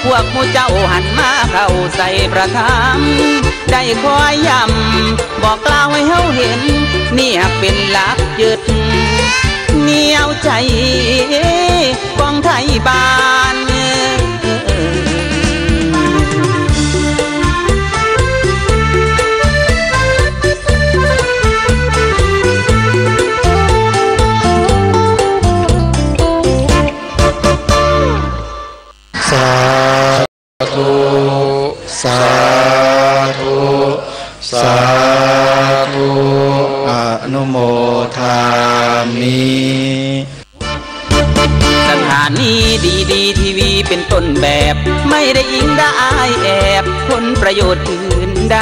พวกหมู่เจ้าหันมาเข้าใส่ประคำได้คอยย้ำบอกกล่าวให้เฮาเห็นเนี่ยเป็นหลักยึดเหนี่ยวใจของไทยบ้านสาธุสาธุสาธุอนุโมทามิสถานีดีทีวีเป็นต้นแบบไม่ได้อิงได้แอบผลประโยชน์อื่นใด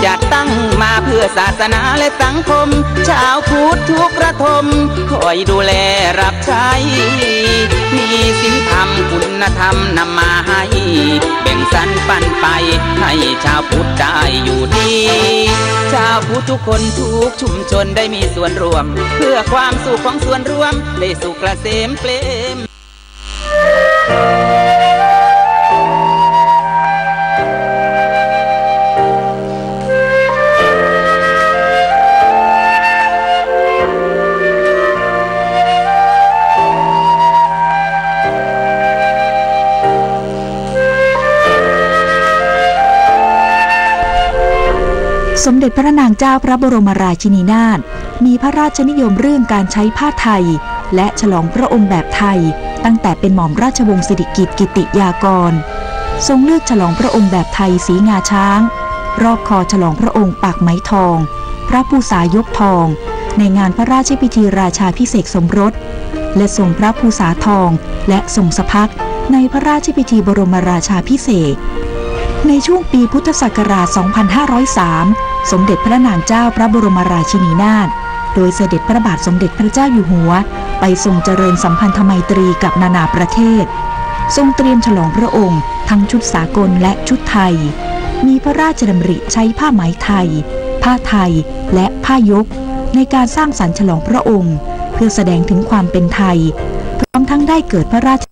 จัดตั้งมาเพื่อศาสนาและสังคมชาวพุทธทุกประทมคอยดูแลรับใช้มีศีลธรรมคุณธรรมนำมาให้แบ่งสรรปันไปให้ชาวพุทธได้อยู่ดีชาวพุทธทุกคนทุกชุมชนได้มีส่วนร่วมเพื่อความสุขของส่วนรวมได้สุขเกษมเกลมสมเด็จพระนางเจ้าพระบรมราชินีนาถมีพระราชนิยมเรื่องการใช้ผ้าไทยและฉลองพระองค์แบบไทยตั้งแต่เป็นหม่อมราชวงศ์สิริกิติ์กิติยากรทรงเลือกฉลองพระองค์แบบไทยสีงาช้างรอบคอฉลองพระองค์ปากไหมทองพระภูษายกทองในงานพระราชพิธีราชาภิเษกสมรสและทรงพระภูษาทองและทรงสะพักในพระราชพิธีบรมราชาภิเษกในช่วงปีพุทธศักราช 2503 สมเด็จพระนางเจ้าพระบรมราชินีนาถโดยเสด็จพระบาทสมเด็จพระเจ้าอยู่หัวไปทรงเจริญสัมพันธไมตรีกับนานาประเทศทรงเตรียมฉลองพระองค์ทั้งชุดสากลและชุดไทยมีพระราชดำริใช้ผ้าไหมไทยผ้าไทยและผ้ายกในการสร้างสรรค์ฉลองพระองค์เพื่อแสดงถึงความเป็นไทยพร้อมทั้งได้เกิดพระราช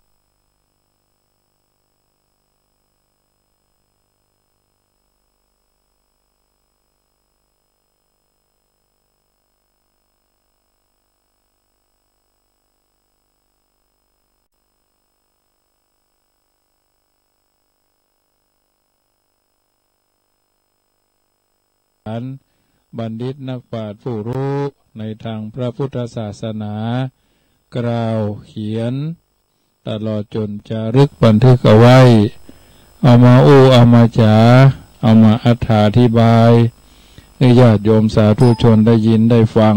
บัณฑิตนักปราชญ์ผู้รู้ในทางพระพุทธศาสนากล่าวเขียนตลอดจนจารึกบันทึกเอาไว้เอามาเอามาจ๋าเอามาอธิบายให้ญาติโยมสาธุชนได้ยินได้ฟัง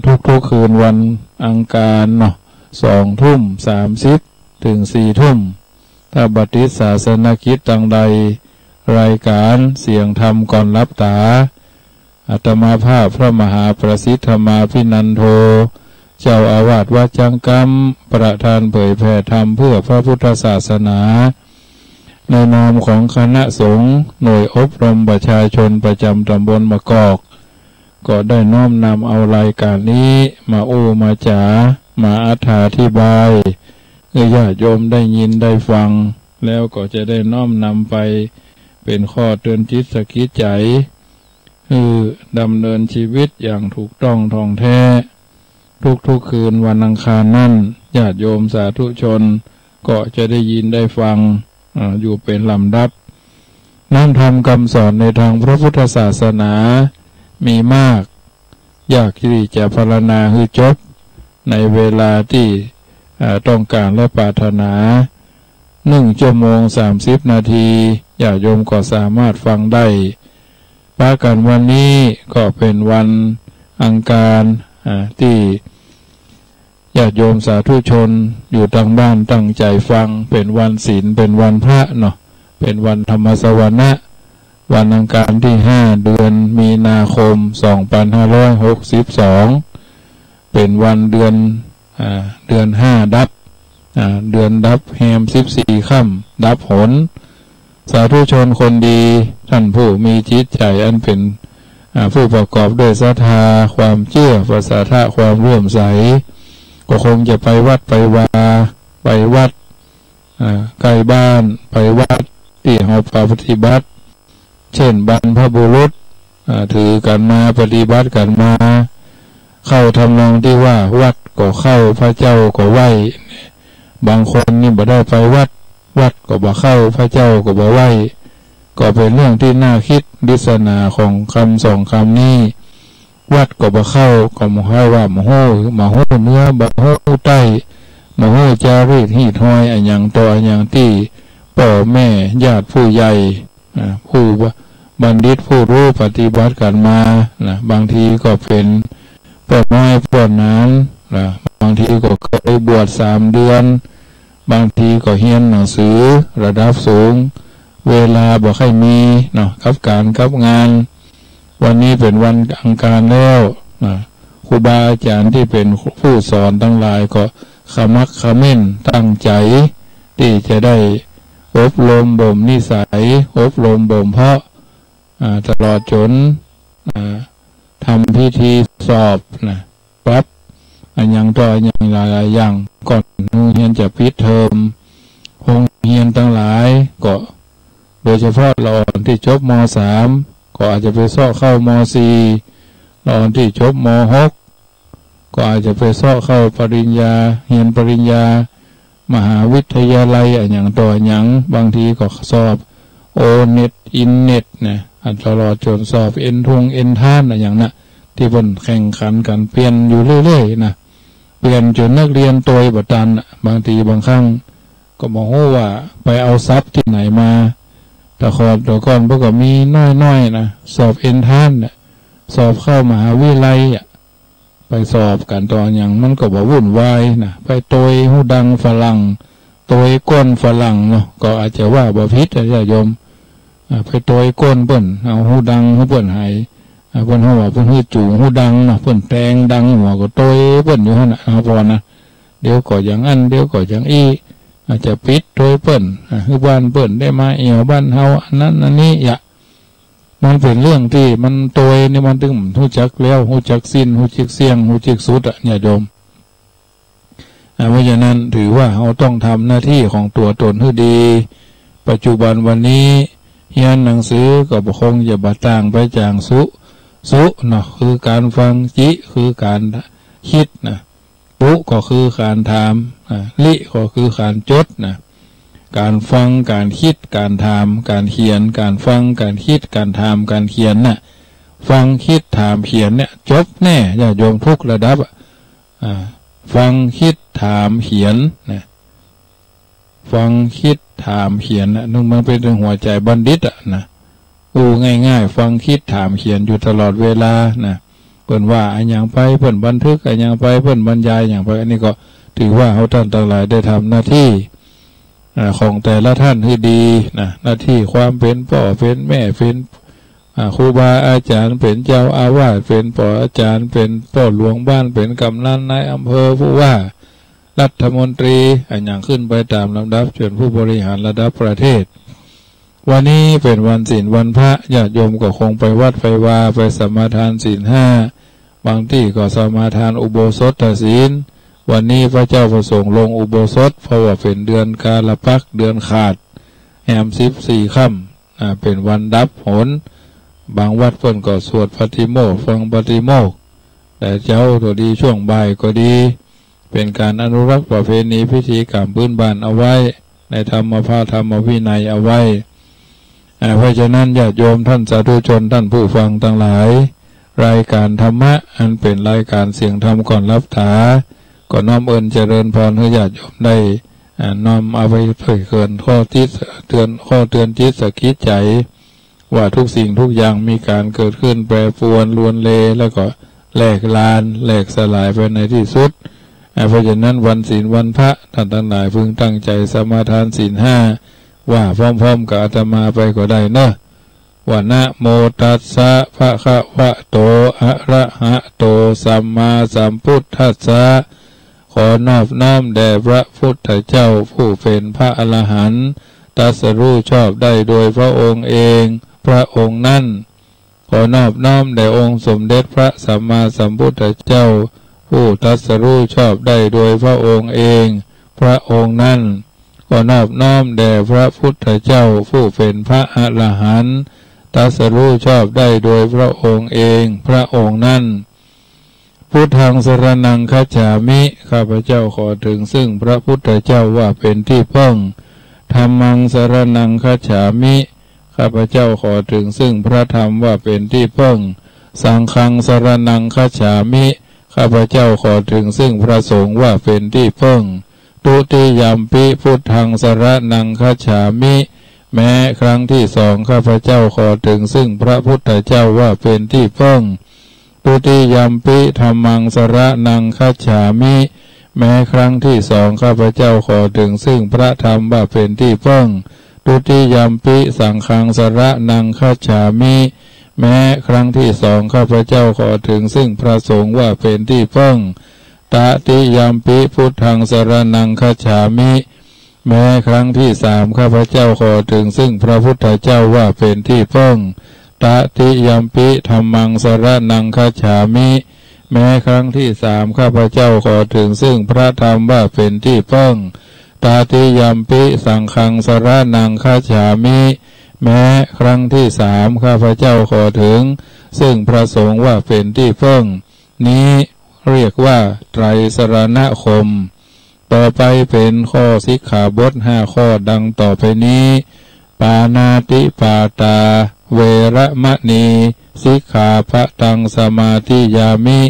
ทุกคืนวันอังคารเนาะ20:30 ถึง 4:00 ถ้าบัดนี้ศาสนกิจต่างใดรายการเสียงธรรมก่อนรับตาอาตมาภาพพระมหาประสิทธมาภินันโทเจ้าอาวาสวัดจังกำประธานเผยแผ่ธรรมเพื่อพระพุทธศาสนาในนามของคณะสงฆ์หน่วยอบรมประชาชนประจำตำบลมะกอกก็ได้น้อมนำเอารายการนี้มามาจ๋ามาอธิบายให้ญาติโยมได้ยินได้ฟังแล้วก็จะได้น้อมนำไปเป็นข้อเตือนจิตสกิดใจดำเนินชีวิตอย่างถูกต้องท่องแท้ทุกคืนวันอังคารนั่นญาติโยมสาธุชนก็จะได้ยินได้ฟังอยู่เป็นลำดับน้อมทำคำสอนในทางพระพุทธศาสนามีมากยากที่จะพรรณนาให้จบในเวลาที่ต้องการและปรารถนา1 ชั่วโมง 30 นาทีญาติโยมก็สามารถฟังได้ปากันวันนี้ก็เป็นวันอังคารที่ญาติโยมสาธุชนอยู่ทางบ้านตั้งใจฟังเป็นวันศีลเป็นวันพระเนาะเป็นวันธรรมสวนะวันอังคารที่5 เดือนมีนาคม 2562เป็นวันเดือน5 ดับเดือนดับแฮม14 ค่ำดับหนสาธุชนคนดีท่านผู้มีจิตใจอันเป็นผู้ประกอบด้วยศรัทธาความเชื่อภาษาทะความร่วมใสก็คงจะไปวัดไปวาไปวัด ใกล้บ้านไปวัดที่เราปฏิบัติเช่นบรรพบุรุษถือกันมาปฏิบัติกันมาเข้าทำนองที่ว่าวัดก็เข้าพระเจ้าก็ไหว้บางคนนี่บ่ได้ไปวัดก็บ่เข้าพระเจ้าก็บ่ไหว้ก็เป็นเรื่องที่น่าคิดดิษนาของคำสองคำนี้วัดก็บ่เข้าก็บ่ให้ว่ามาโหเนื้อบ่โหใต้มาโหจารีตหีดห้อยอันยังต่ออันยังที่พ่อแม่ญาติผู้ใหญ่ผู้บัณฑิตผู้รู้ปฏิบัติกันมาบางทีก็เป็นป้อนน้อยป้อนนั้นบางทีก็เคยบวช3 เดือนบางทีก็เรียนหนังสือระดับสูงเวลาบ่ค่อยมีเนาะกับการกับงานวันนี้เป็นวันอังคารแล้วครูบาอาจารย์ที่เป็นผู้สอนทั้งหลายก็ขมักเขม้นตั้งใจที่จะได้อบรมบ่มนิสัยอบรมบ่มเพาะตลอดจนทำพิธีสอบปั๊บอันยังต่ออย่างหลายอย่างก่อนโรงเรียนจะปิดเทอมโรงเรียนทั้งหลายก็โดยเฉพาะเราที่จบม.3 ก็อาจจะไปสอบเข้าม.4 เราที่จบม.6 ก็อาจจะไปสอบเข้าปริญญาเรียนปริญญามหาวิทยาลัยอย่างต่ออย่างบางทีก็สอบโอเน็ตอินเน็ตตลอดจนสอบเอ็นท่านอย่างนั้นที่บนแข่งขันกันเปลี่ยนอยู่เรื่อยๆเปลี่ยนจนนักเรียนตัวบัตันบางทีบางครั้งก็มองว่าไปเอาทรัพย์ที่ไหนมาแต่ก่อนพวกก็มีน้อยสอบเอ็นท่านสอบเข้ามหาวิทยาลัยไปสอบกันต่ออย่างมันก็บ่วุ่นวายไปโตยหูดังฝรั่งโตยก้นฝรั่งเนาะก็อาจจะว่าบ่ผิดจะโยมไปโตยก้นเปิ้นเอาหูดังหูเปิ้นให้เปิ้นเฮาว่าเปิ้นฮือจู่หูดังเนาะเปิ้นแตงดังหัวก็โตยเปิ้นอยู่หั่นน่ะเอาพอนะเดี๋ยวก็อย่างอันเดี๋ยวก็อย่างอีอาจจะปิดโตยเปิ้นคือบ้านเปิ้นได้มาเอี่ยวบ้านเฮาอันนั้นอันนี้มันเป็นเรื่องที่มันโตยนี่มันถึงฮู้จักแล้วฮู้จักสิ้นฮู้จักเสียงฮู้จักสุดเนี่ยโยมเพราะฉะนั้นถือว่าเราต้องทำหน้าที่ของตัวตนให้ดีปัจจุบันวันนี้เรียนหนังสือก็คงจะบ่ต่างไปจากสุเนาะคือการฟังจิคือการคิดปุก็คือการถามลิก็คือการจดการฟังการคิดการถามการเขียนการฟังการคิดการถามการเขียนฟังคิดถามเขียนเนี่ยจบแน่ญาติโยมทุกระดับฟังคิดถามเขียนฟังคิดถามเขียนนึกมันเป็นหัวใจบัณฑิตง่ายๆฟังคิดถามเขียนอยู่ตลอดเวลาเพิ่นว่าอันอย่างไปเพิ่นบันทึกอันอย่างไปเพิ่นบรรยายอย่างไปอันนี้ก็ถือว่าเขาท่านทั้งหลายได้ทำหน้าที่ของแต่ละท่านที่ดีหน้าที่ความเป็นพ่อเป็นแม่เป็นครูบาอาจารย์เป็นเจ้าอาวาสเป็นปออาจารย์เป็นพ่อหลวงบ้านเป็นกำนันนายอำเภอผู้ว่ารัฐมนตรีอันอย่างขึ้นไปตามลำดับจนผู้บริหารระดับประเทศวันนี้เป็นวันศีลวันพระญาติโยมก็คงไปวัดไปวาไปสมาทานศีล5บางที่ก็สมาทานอุโบสถศีลวันนี้พระเจ้าประสงค์ลงอุโบสถเพราะว่าเป็นเดือนกาลปักเดือนขาดแหม14 ค่ำเป็นวันดับโหนบางวัดเพิ่นก็สวดปฏิโมกข์ฟังปฏิโมกข์แต่เจ้าตัวดีช่วงบ่ายก็ดีเป็นการอนุรักษ์ประเพณีพิธีกรรมพื้นบ้านเอาไว้ในธรรมภาธรรมวินัยเอาไว้เพราะฉะนั้นญาติโยมท่านสาธุชนท่านผู้ฟังทั้งหลายรายการธรรมะอันเป็นรายการเสียงธรรมก่อนรับถาก็น้อมเอิญเจริญพรให้ญาติโยมได้น้อมเอาไปเผยเกินข้อเตือนจิตสะกิดใจว่าทุกสิ่งทุกอย่างมีการเกิดขึ้นแปรปรวนลวนเลแล้วก็แหลกลานแหลกสลายไปในที่สุดเพราะฉะนั้นวันศีลวันพระท่านทั้งหลายพึงตั้งใจสมาทานศีล5ว่าพร้อมๆกับอาตมาไปก็ได้เนอะว่านะโมตัสสะภะคะวะโตอะระหะโตสัมมาสัมพุทธัสสะขอนอบน้อมแด่พระพุทธเจ้าผู้เป็นพระอรหันต์ตรัสรู้ชอบได้โดยพระองค์เองพระองค์นั้นขอนอบน้อมแด่องค์สมเด็จพระสัมมาสัมพุทธเจ้าผู้ตรัสรู้ชอบได้โดยพระองค์เองพระองค์นั้น ก็นอบน้อมแด่พระพุทธเจ้าผู้เป็นพระอรหันต์ตรัสรู้ชอบได้โดยพระองค์เองพระองค์นั้นพุทธังสรณังคัจฉามิข้าพเจ้าขอถึงซึ่งพระพุทธเจ้าว่าเป็นที่พึ่งธัมมังสรณังคัจฉามิข้าพเจ้าขอถึงซึ่งพระธรรมว่าเป็นที่พึ่งสังฆังสรณังคัจฉามิข้าพเจ้าขอถึงซึ่งพระสงฆ์ว่าเป็นที่พึ่งตุติยัมปิพุทธังสรณังคัจฉามิแม้ครั้งที่สองข้าพเจ้าขอถึงซึ่งพระพุทธเจ้าว่าเป็นที่พึ่งตุติยัมปิธัมมังสรณังคัจฉามิแม้ครั้งที่สองข้าพเจ้าขอถึงซึ่งพระธรรมว่าเป็นที่พึ่งตุติยัมปิสังฆังสรณังคัจฉามิแม้ครั้งที่สองข้าพเจ้าขอถึงซึ่งพระสงฆ์ว่าเป็นที่พึ่งตติยัมปิพุทธังสรณังคัจฉามิแม้ครั้งที่สามข้าพเจ้าขอถึงซึ่งพระพุทธเจ้าว่าเป็นที่พึ่งตติยัมปิธัมมังสรณังคัจฉามิแม้ครั้งที่สามข้าพเจ้าขอถึงซึ่งพระธรรมว่าเป็นที่พึ่งตติยัมปิสังฆังสรณังคัจฉามิแม้ครั้งที่สามข้าพเจ้าขอถึงซึ่งพระสงฆ์ว่าเป็นที่พึ่งนี้เรียกว่าไตรสรณคมต่อไปเป็นข้อสิกขาบท5ข้อดังต่อไปนี้ปานาติปาตาเวระมะนีสิกขาพะตังสมาธิยามิ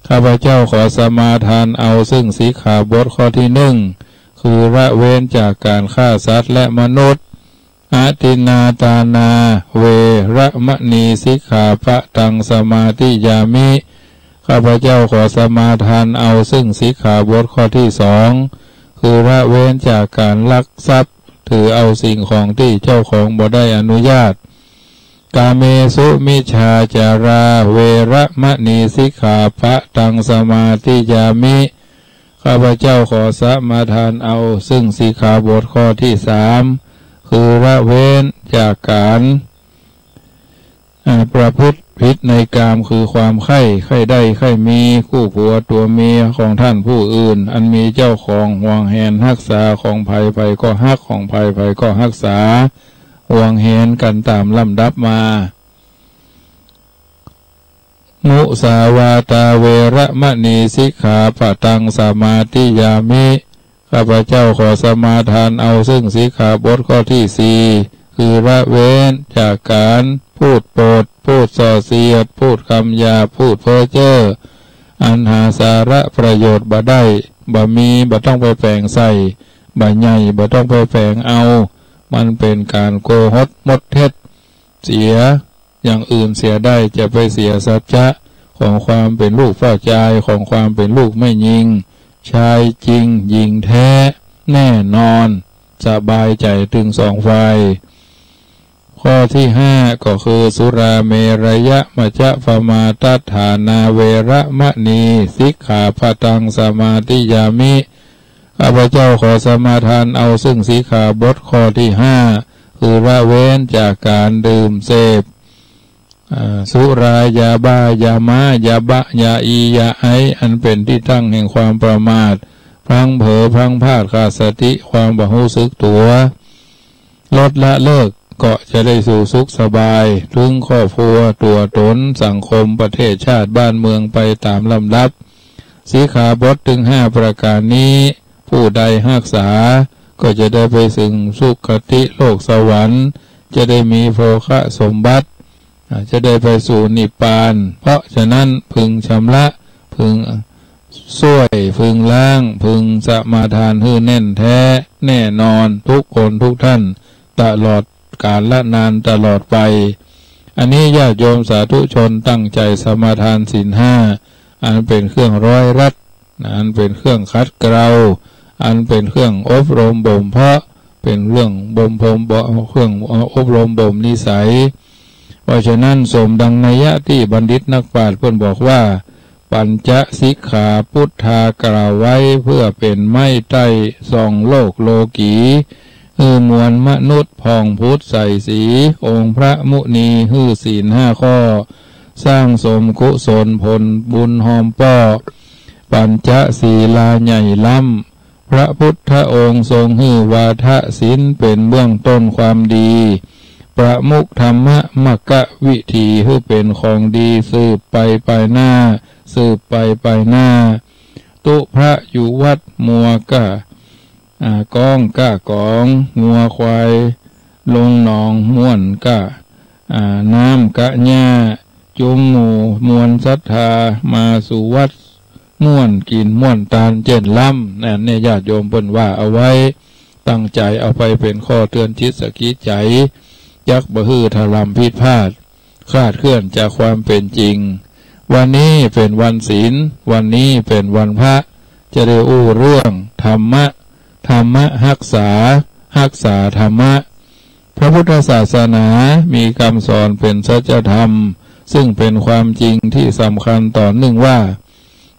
ข้าพเจ้าขอสมาทานเอาซึ่งสิกขาบทข้อที่1คือละเว้นจากการฆ่าสัตว์และมนุษย์อาตินาตานาเวระมะนีสิกขาพะตังสมาธิยามิข้าพเจ้าขอสมาทานเอาซึ่งสิกขาบทข้อที่2คือละเว้นจากการลักทรัพย์ถือเอาสิ่งของที่เจ้าของบ่ได้อนุญาตกาเมสุมิชาจาราเวระมะนีสิกขาพะตังสมาธิยามิข้าพเจ้าขอสมาทานเอาซึ่งสิกขาบทข้อที่3คือละเว้นจากการประพฤติผิดในกามคือความใคร่ได้ใคร่มีคู่ผัวตัวเมียของท่านผู้อื่นอันมีเจ้าของห่วงแหนรักษาของภัยก็ฮักของภัยก็รักษาห่วงแหนกันตามลำดับมามุสาวาตาเวระมะนีสิกขาปะตังสมาธิยามิข้าพเจ้าขอสมาทานเอาซึ่งสิกขาบทข้อที่4คือละเว้นจากการพูดโปดพูดส่อเสียดพูดคำหยาพูดเพ้อเจ้ออันหาสาระประโยชน์บ่ได้บ่มีบ่ต้องไปแฝงใส่บ่ใหญ่บ่ต้องไปแฝงเอามันเป็นการโกหกมดเท็จเสียอย่างอื่นเสียได้จะไปเสียสัจจะของความเป็นลูกพ่อชายของความเป็นลูกไม่ยิงชายจริงหญิงแท้แน่นอนสบายใจถึง2 ฝ่ายข้อที่5ก็คือสุราเมรยะมัจจะฟมาตัฏฐานาเวระมะนีสิกขาพะตังสมาธิยามิข้าพเจ้าขอสมาทานเอาซึ่งสิกขาบทข้อที่5คือละเว้นจากการดื่มเสพสุรายาบ้ายามายาบะยาอียาไออันเป็นที่ตั้งแห่งความประมาทพลั้งเผลอพลั้งพลาดขาดสติความบ่รู้สึกตัวลดละเลิกก็จะได้สู่สุขสบายถึงครอบครัวตัวตนสังคมประเทศชาติบ้านเมืองไปตามลำดับสิกขาบทถึง5ประการนี้ผู้ใดรักษาก็จะได้ไปถึงสุคติโลกสวรรค์จะได้มีโภคะสมบัติจะได้ไปสู่นิพพานเพราะฉะนั้นพึงชำระพึงช่วยพึงล้างพึงสมาทานให้แน่นแท้แน่นอนทุกคนทุกท่านตลอดกาลละนานตลอดไปอันนี้ญาติโยมสาธุชนตั้งใจสมาทานศีล5อันเป็นเครื่องร้อยรัดอันเป็นเครื่องคัดเกลาอันเป็นเครื่องอบรมบ่มเพาะเป็นเรื่องบ่มเครื่องอบรมบ่มนิสัยเพราะฉะนั้นสมดังนัยยะที่บัณฑิตนักปราชญ์เพิ่นบอกว่าปัญจสิกขาพุทธากล่าวไว้เพื่อเป็นไม้ใต้ส่องโลกโลกีมวลมนุษย์พองพุทธใส่สีองค์พระมุนีศีล5ข้อสร้างสมกุศลผลบุญหอมป้อปัญจศีลาใหญ่ล้ำพ พระพุทธองค์ทรงหื้อวาทศีลเป็นเบื้องต้นความดีประมุขธรรมะมักกะวิธีให้เป็นของดีสืบไปหน้าสืบไปหน้าตุพระอยู่วัดมัวกะกองกะกองงัวควายลงหนองม่วนกะน้ำกะหญ้าจุมหมู่มวลศรัทธามาสู่วัดม่วนกินม่วนตาลเจ็ดล้ำนั่นเนี่ยญาติโยมเพิ่นว่าเอาไว้ตั้งใจเอาไปเป็นข้อเตือนจิตสกิจใจยักษ์บะฮือทารำผิดพลาดคลาดเคลื่อนจากความเป็นจริงวันนี้เป็นวันศีลวันนี้เป็นวันพระจะได้อู้เรื่องธรรมะรักษาธรรมะพระพุทธศาสนามีคำสอนเป็นสัจธรรมซึ่งเป็นความจริงที่สำคัญต่อหนึ่งว่า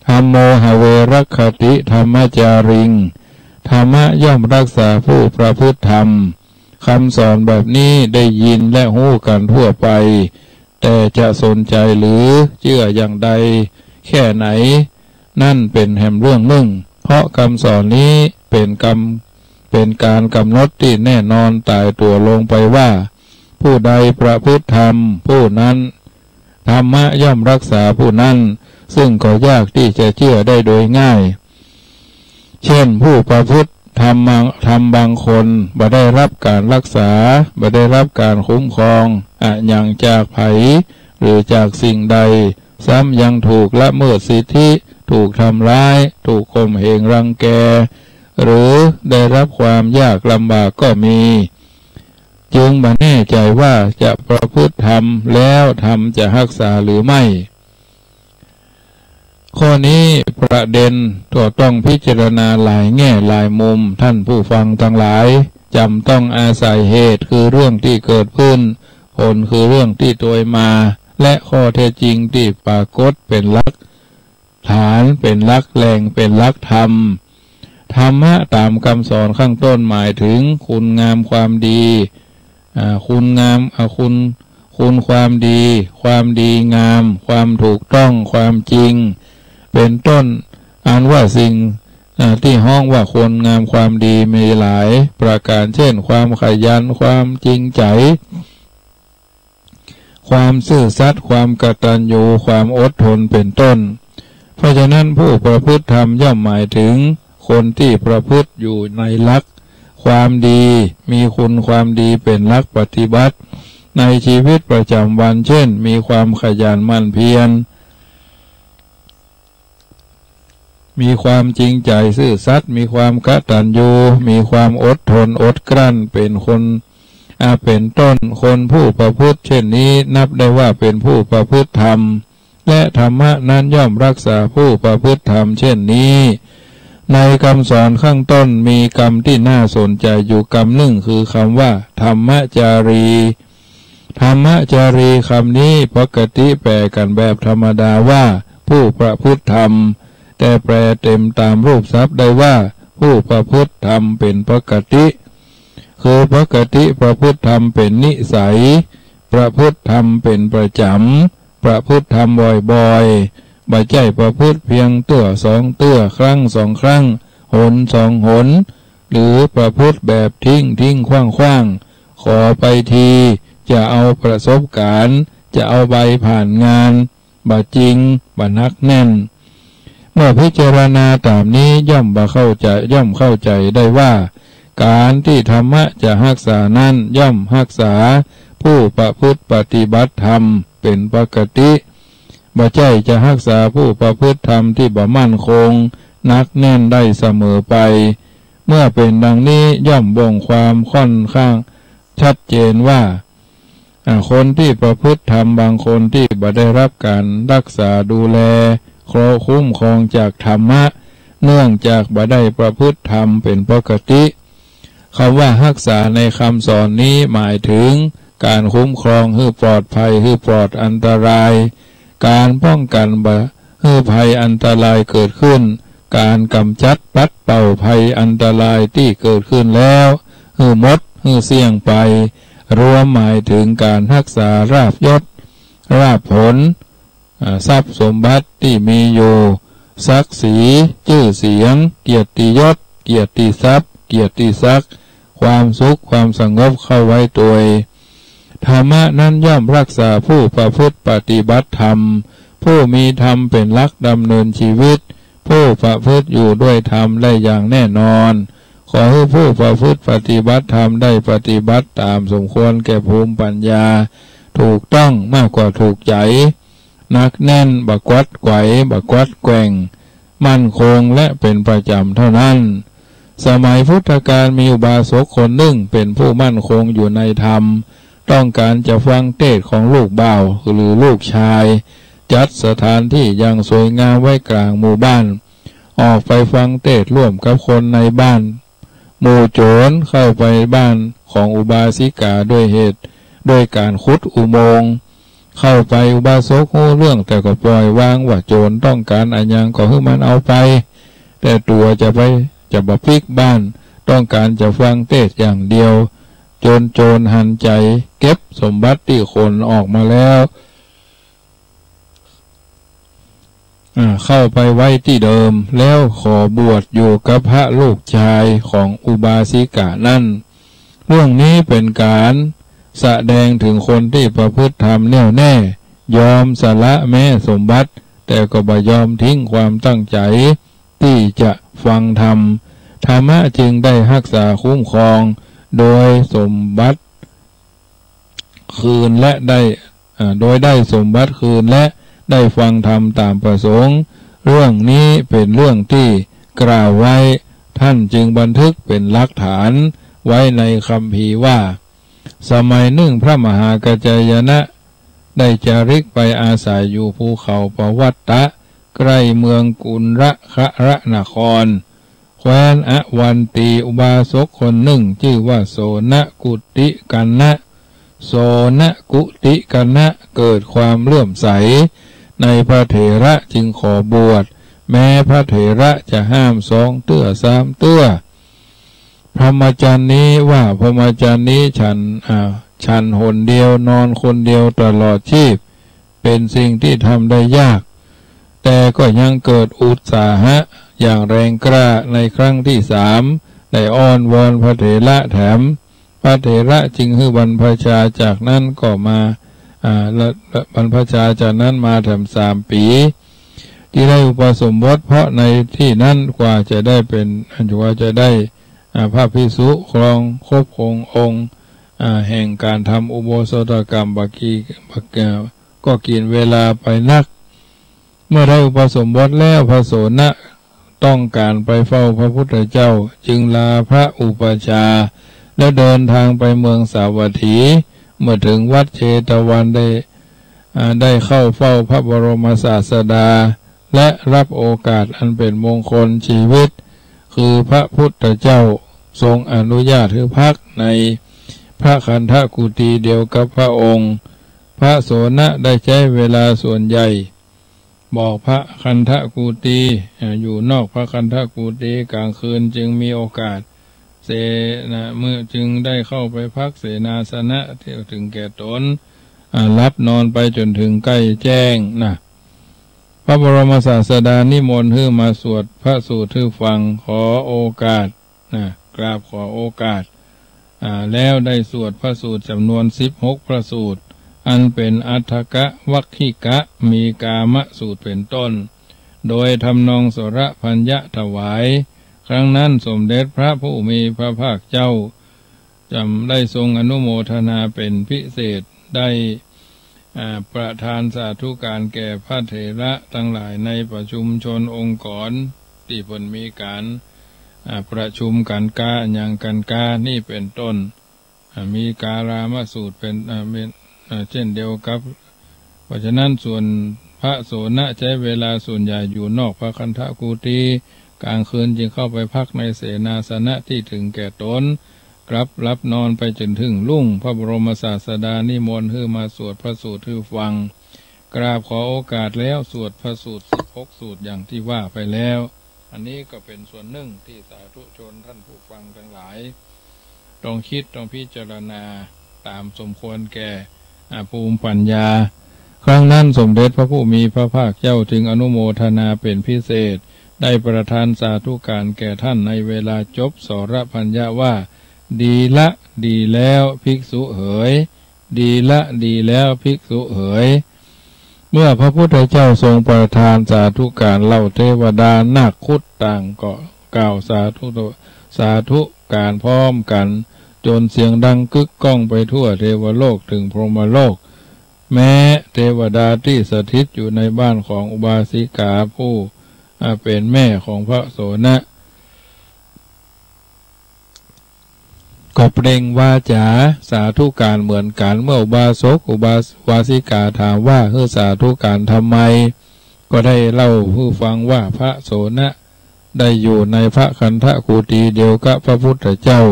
ธัมโมหเวรคติธรรมจาริงธรรมะย่อมรักษาผู้ประพฤติธรรมคำสอนแบบนี้ได้ยินและหู้กันทั่วไปแต่จะสนใจหรือเชื่ออย่างใดแค่ไหนนั่นเป็นแห่งเรื่องหนึ่งเพราะคำสอนนี้เป็นการกำหนดที่แน่นอนตายตัวลงไปว่าผู้ใดประพฤติธรรมผู้นั้นธรรมะย่อมรักษาผู้นั้นซึ่งก็ยากที่จะเชื่อได้โดยง่ายเช่นผู้ประพฤติธรรมบางคนบ่ได้รับการรักษาบ่ได้รับการคุ้มครองอย่างจากไผหรือจากสิ่งใดซ้ำยังถูกละเมิดสิทธิถูกทำร้ายถูกข่มเหงรังแกหรือได้รับความยากลำบากก็มีจึงบ่แน่ใจว่าจะประพฤติธรรมแล้วธรรมจะรักษาหรือไม่ข้อนี้ประเด็นก็ต้องพิจารณาหลายแง่หลายมุมท่านผู้ฟังทั้งหลายจำต้องอาศัยเหตุคือเรื่องที่เกิดขึ้นผลคือเรื่องที่โดยมาและข้อเท็จจริงที่ปรากฏเป็นหลักฐานเป็นหลักแหล่งเป็นหลักธรรมธรรมะตามคำสอนข้างต้นหมายถึงคุณงามความดีคุณความดีความดีงามความถูกต้องความจริงเป็นต้นอันว่าสิ่งที่ห้องว่าคนงามความดีมีหลายประการเช่นความขยันความจริงใจความซื่อสัตย์ความกตัญญูความอดทนเป็นต้นเพราะฉะนั้นผู้ประพฤติธรรมย่อมหมายถึงคนที่ประพฤติอยู่ในหลักความดีมีคุณความดีเป็นหลักปฏิบัติในชีวิตประจำวันเช่นมีความขยันหมั่นเพียรมีความจริงใจซื่อสัตย์มีความกตัญญูมีความอดทนอดกลั้นเป็นคนเป็นต้นคนผู้ประพฤติเช่นนี้นับได้ว่าเป็นผู้ประพฤติธรรมและธรรมะนั้นย่อมรักษาผู้ประพฤติธรรมเช่นนี้ในคำสอนข้างต้นมีคำที่น่าสนใจอยู่คำหนึ่งคือคำว่าธรรมจารีคำนี้ปกติแปลกันแบบธรรมดาว่าผู้ประพฤติธรรมแต่แปลเต็มตามรูปศัพท์ได้ว่าผู้ประพฤติธรรมเป็นปกติคือปกติประพฤติธรรมเป็นนิสัยประพฤติธรรมเป็นประจำประพฤติธรรมบ่อยๆบ่ใช่ประพฤติเพียงตัวสองตัวครั้งสองครั้งหนสองหนหรือประพฤติแบบทิ้งคว้างขอไปทีจะเอาประสบการณ์จะเอาใบผ่านงานบ่จริงบ่นักแน่นเมื่อพิจารณาตามนี้ย่อมเข้าใจได้ว่าการที่ธรรมะจะรักษานั้นย่อมรักษาผู้ประพฤติปฏิบัติธรรมเป็นปกติบ่ใช่จะรักษาผู้ประพฤติธรรมที่บ่มั่นคงนักแน่นได้เสมอไปเมื่อเป็นดังนี้ย่อมบ่งความค่อนข้างชัดเจนว่าคนที่ประพฤติธรรมบางคนที่บ่ได้รับการรักษาดูแลคุ้มครองจากธรรมะเนื่องจากบ่ได้ประพฤติธรรมเป็นปกติคำว่ารักษาในคำสอนนี้หมายถึงการคุ้มครองให้ปลอดภัยให้ปลอดอันตรายการป้องกันให้ภัยอันตรายเกิดขึ้นการกำจัดปัดเป่าภัยอันตรายที่เกิดขึ้นแล้วให้หมดให้เสี่ยงไปรวมหมายถึงการรักษาราบยศราบผลทรัพย์สมบัติที่มีอยู่ศักดิ์ศรีชื่อเสียงเกียรติยศ เกียรติทรัพย์เกียรติศักดิ์ความสุขความสงบเข้าไว้ตัวธรรมะนั้นย่อมรักษาผู้ประพฤติปฏิบัติธรรมผู้มีธรรมเป็นหลักดำเนินชีวิตผู้ประพฤติอยู่ด้วยธรรมได้อย่างแน่นอนขอให้ผู้ประพฤติปฏิบัติธรรมได้ปฏิบัติตามสมควรแก่ภูมิปัญญาถูกต้องมากกว่าถูกใจนักแน่นบักวัดไกวบักวัดแกว่งมั่นคงและเป็นประจำเท่านั้นสมัยพุทธกาลมีอุบาสกคนหนึ่งเป็นผู้มั่นคงอยู่ในธรรมต้องการจะฟังเทศน์ของลูกบ่าวหรือลูกชายจัดสถานที่อย่างสวยงามไว้กลางหมู่บ้านออกไปฟังเทศน์ร่วมกับคนในบ้านหมู่โจรเข้าไปบ้านของอุบาสิกาด้วยการขุดอุโมงค์เข้าไปอุบาสกรู้เรื่องแต่ก็ปล่อยวางว่าโจรต้องการอันยังก็ให้มันเอาไปแต่ตัวจะมาพลิกบ้านต้องการจะฟังเทศน์อย่างเดียวโจรหันใจเก็บสมบัติที่คนออกมาแล้วเข้าไปไว้ที่เดิมแล้วขอบวชอยู่กับพระลูกชายของอุบาสิกานั่นเรื่องนี้เป็นการแสดงถึงคนที่ประพฤติธรรมแน่วแน่ยอมสละแม้สมบัติแต่ก็บ่ยอมทิ้งความตั้งใจที่จะฟังธรรมธรรมะจึงได้รักษาคุ้มครองโดยสมบัติคืนและโดยได้สมบัติคืนและได้ฟังธรรมตามประสงค์เรื่องนี้เป็นเรื่องที่กล่าวไว้ท่านจึงบันทึกเป็นหลักฐานไว้ในคัมภีร์ว่าสมัยหนึ่งพระมหากัจจายนะได้จาริกไปอาศัยอยู่ภูเขาปวัตตะใกล้เมืองกุลระคะนครแคว้นอวันตีอุบาสกคนหนึ่งชื่อว่าโสนกุติกันนะโสนกุติกันนะเกิดความเลื่อมใสในพระเถระจึงขอบวชแม้พระเถระจะห้าม2 เตื้อ 3 เตื้อพรหมจรรย์นี้ว่าพรหมจรรย์นี้ฉันหนเดียวนอนคนเดียวตลอดชีพเป็นสิ่งที่ทำได้ยากแต่ก็ยังเกิดอุตสาหะอย่างแรงกล้าในครั้งที่3ได้อ้อนวอนพระเถระแถมพระเถระจึงให้บรรพชาจากนั้นก็มาบรรพชาจากนั้นมาแถม3 ปีที่ได้อุปสมบทเพราะในที่นั้นกว่าจะได้เป็นจะได้พระภิกษุครองครบองค์แห่งการทำอุโบสถกรรมก็กินเวลาไปนักเมื่อได้อุปสมบทแล้วพระโสนะต้องการไปเฝ้าพระพุทธเจ้าจึงลาพระอุปัชฌาย์แล้วเดินทางไปเมืองสาวัตถีเมื่อถึงวัดเชตวันได้เข้าเฝ้าพระบรมศาสดาและรับโอกาสอันเป็นมงคลชีวิตคือพระพุทธเจ้าทรงอนุญาตให้พักในพระคันธกุฏีเดียวกับพระองค์พระโสนะได้ใช้เวลาส่วนใหญ่บอกพระคันธกุฏีอยู่นอกพระคันธกุฏีกลางคืนจึงมีโอกาสเมื่อจึงได้เข้าไปพักเสนาสนะที่ถึงแก่ตนรับนอนไปจนถึงใกล้แจ้งพระบรมศาสดานิมนต์ให้มาสวดพระสูตรให้ฟังขอโอกาสกราบขอโอกาสแล้วได้สวดพระสูตรจำนวน16 พระสูตรอันเป็นอัฏฐกะวัคคิกะมีกามสูตรเป็นต้นโดยทำนองสรพัญญะถวายครั้งนั้นสมเด็จพระผู้มีพระภาคเจ้าจำได้ทรงอนุโมทนาเป็นพิเศษได้ประทานสาธุการแก่พระเถระทั้งหลายในประชุมชนองค์กรที่เพิ่นมีการประชุมกันกาอย่างกันกานี่เป็นต้นมีการามสูตรเป็นเช่นเดียวกับเพราะฉะนั้นส่วนพระโสนะใช้เวลาส่วนใหญ่อยู่นอกพระคันธกุฏีกลางคืนจึงเข้าไปพักในเสนาสนะที่ถึงแก่ตนรับนอนไปจนถึงรุ่งพระบรมศาสดานิมนต์ให้มาสวดพระสูตรให้ฟังกราบขอโอกาสแล้วสวดพระสูตร16 สูตรอย่างที่ว่าไปแล้วอันนี้ก็เป็นส่วนหนึ่งที่สาธุชนท่านผู้ฟังทั้งหลายต้องคิดต้องพิจารณาตามสมควรแก่ภูมิปัญญาครั้งนั้นสมเด็จพระผู้มีพระภาคเจ้าจึงอนุโมทนาเป็นพิเศษ ได้ประทานสาธุการแก่ท่านในเวลาจบสรพัญญาว่าดีละดีแล้วภิกษุเอ๋ยดีละดีแล้วภิกษุเอ๋ยเมื่อพระพุทธเจ้าทรงประทานสาธุการเล่าเทวดานาคคุดต่างก็กล่าวสาธุการพร้อมกันจนเสียงดังกึกก้องไปทั่วเทวโลกถึงพรหมโลกแม้เทวดาที่สถิตอยู่ในบ้านของอุบาสิกาผู้เป็นแม่ของพระโสนะก็เปล่งวาจาสาธุการเหมือนกันเมื่ออุบาสกอุบาสิกาถามว่าสาธุการทำไมก็ได้เล่าผู้ฟังว่าพระโสนะได้อยู่ในพระคันธกุฏีเดียวกับพระพุทธเจ้า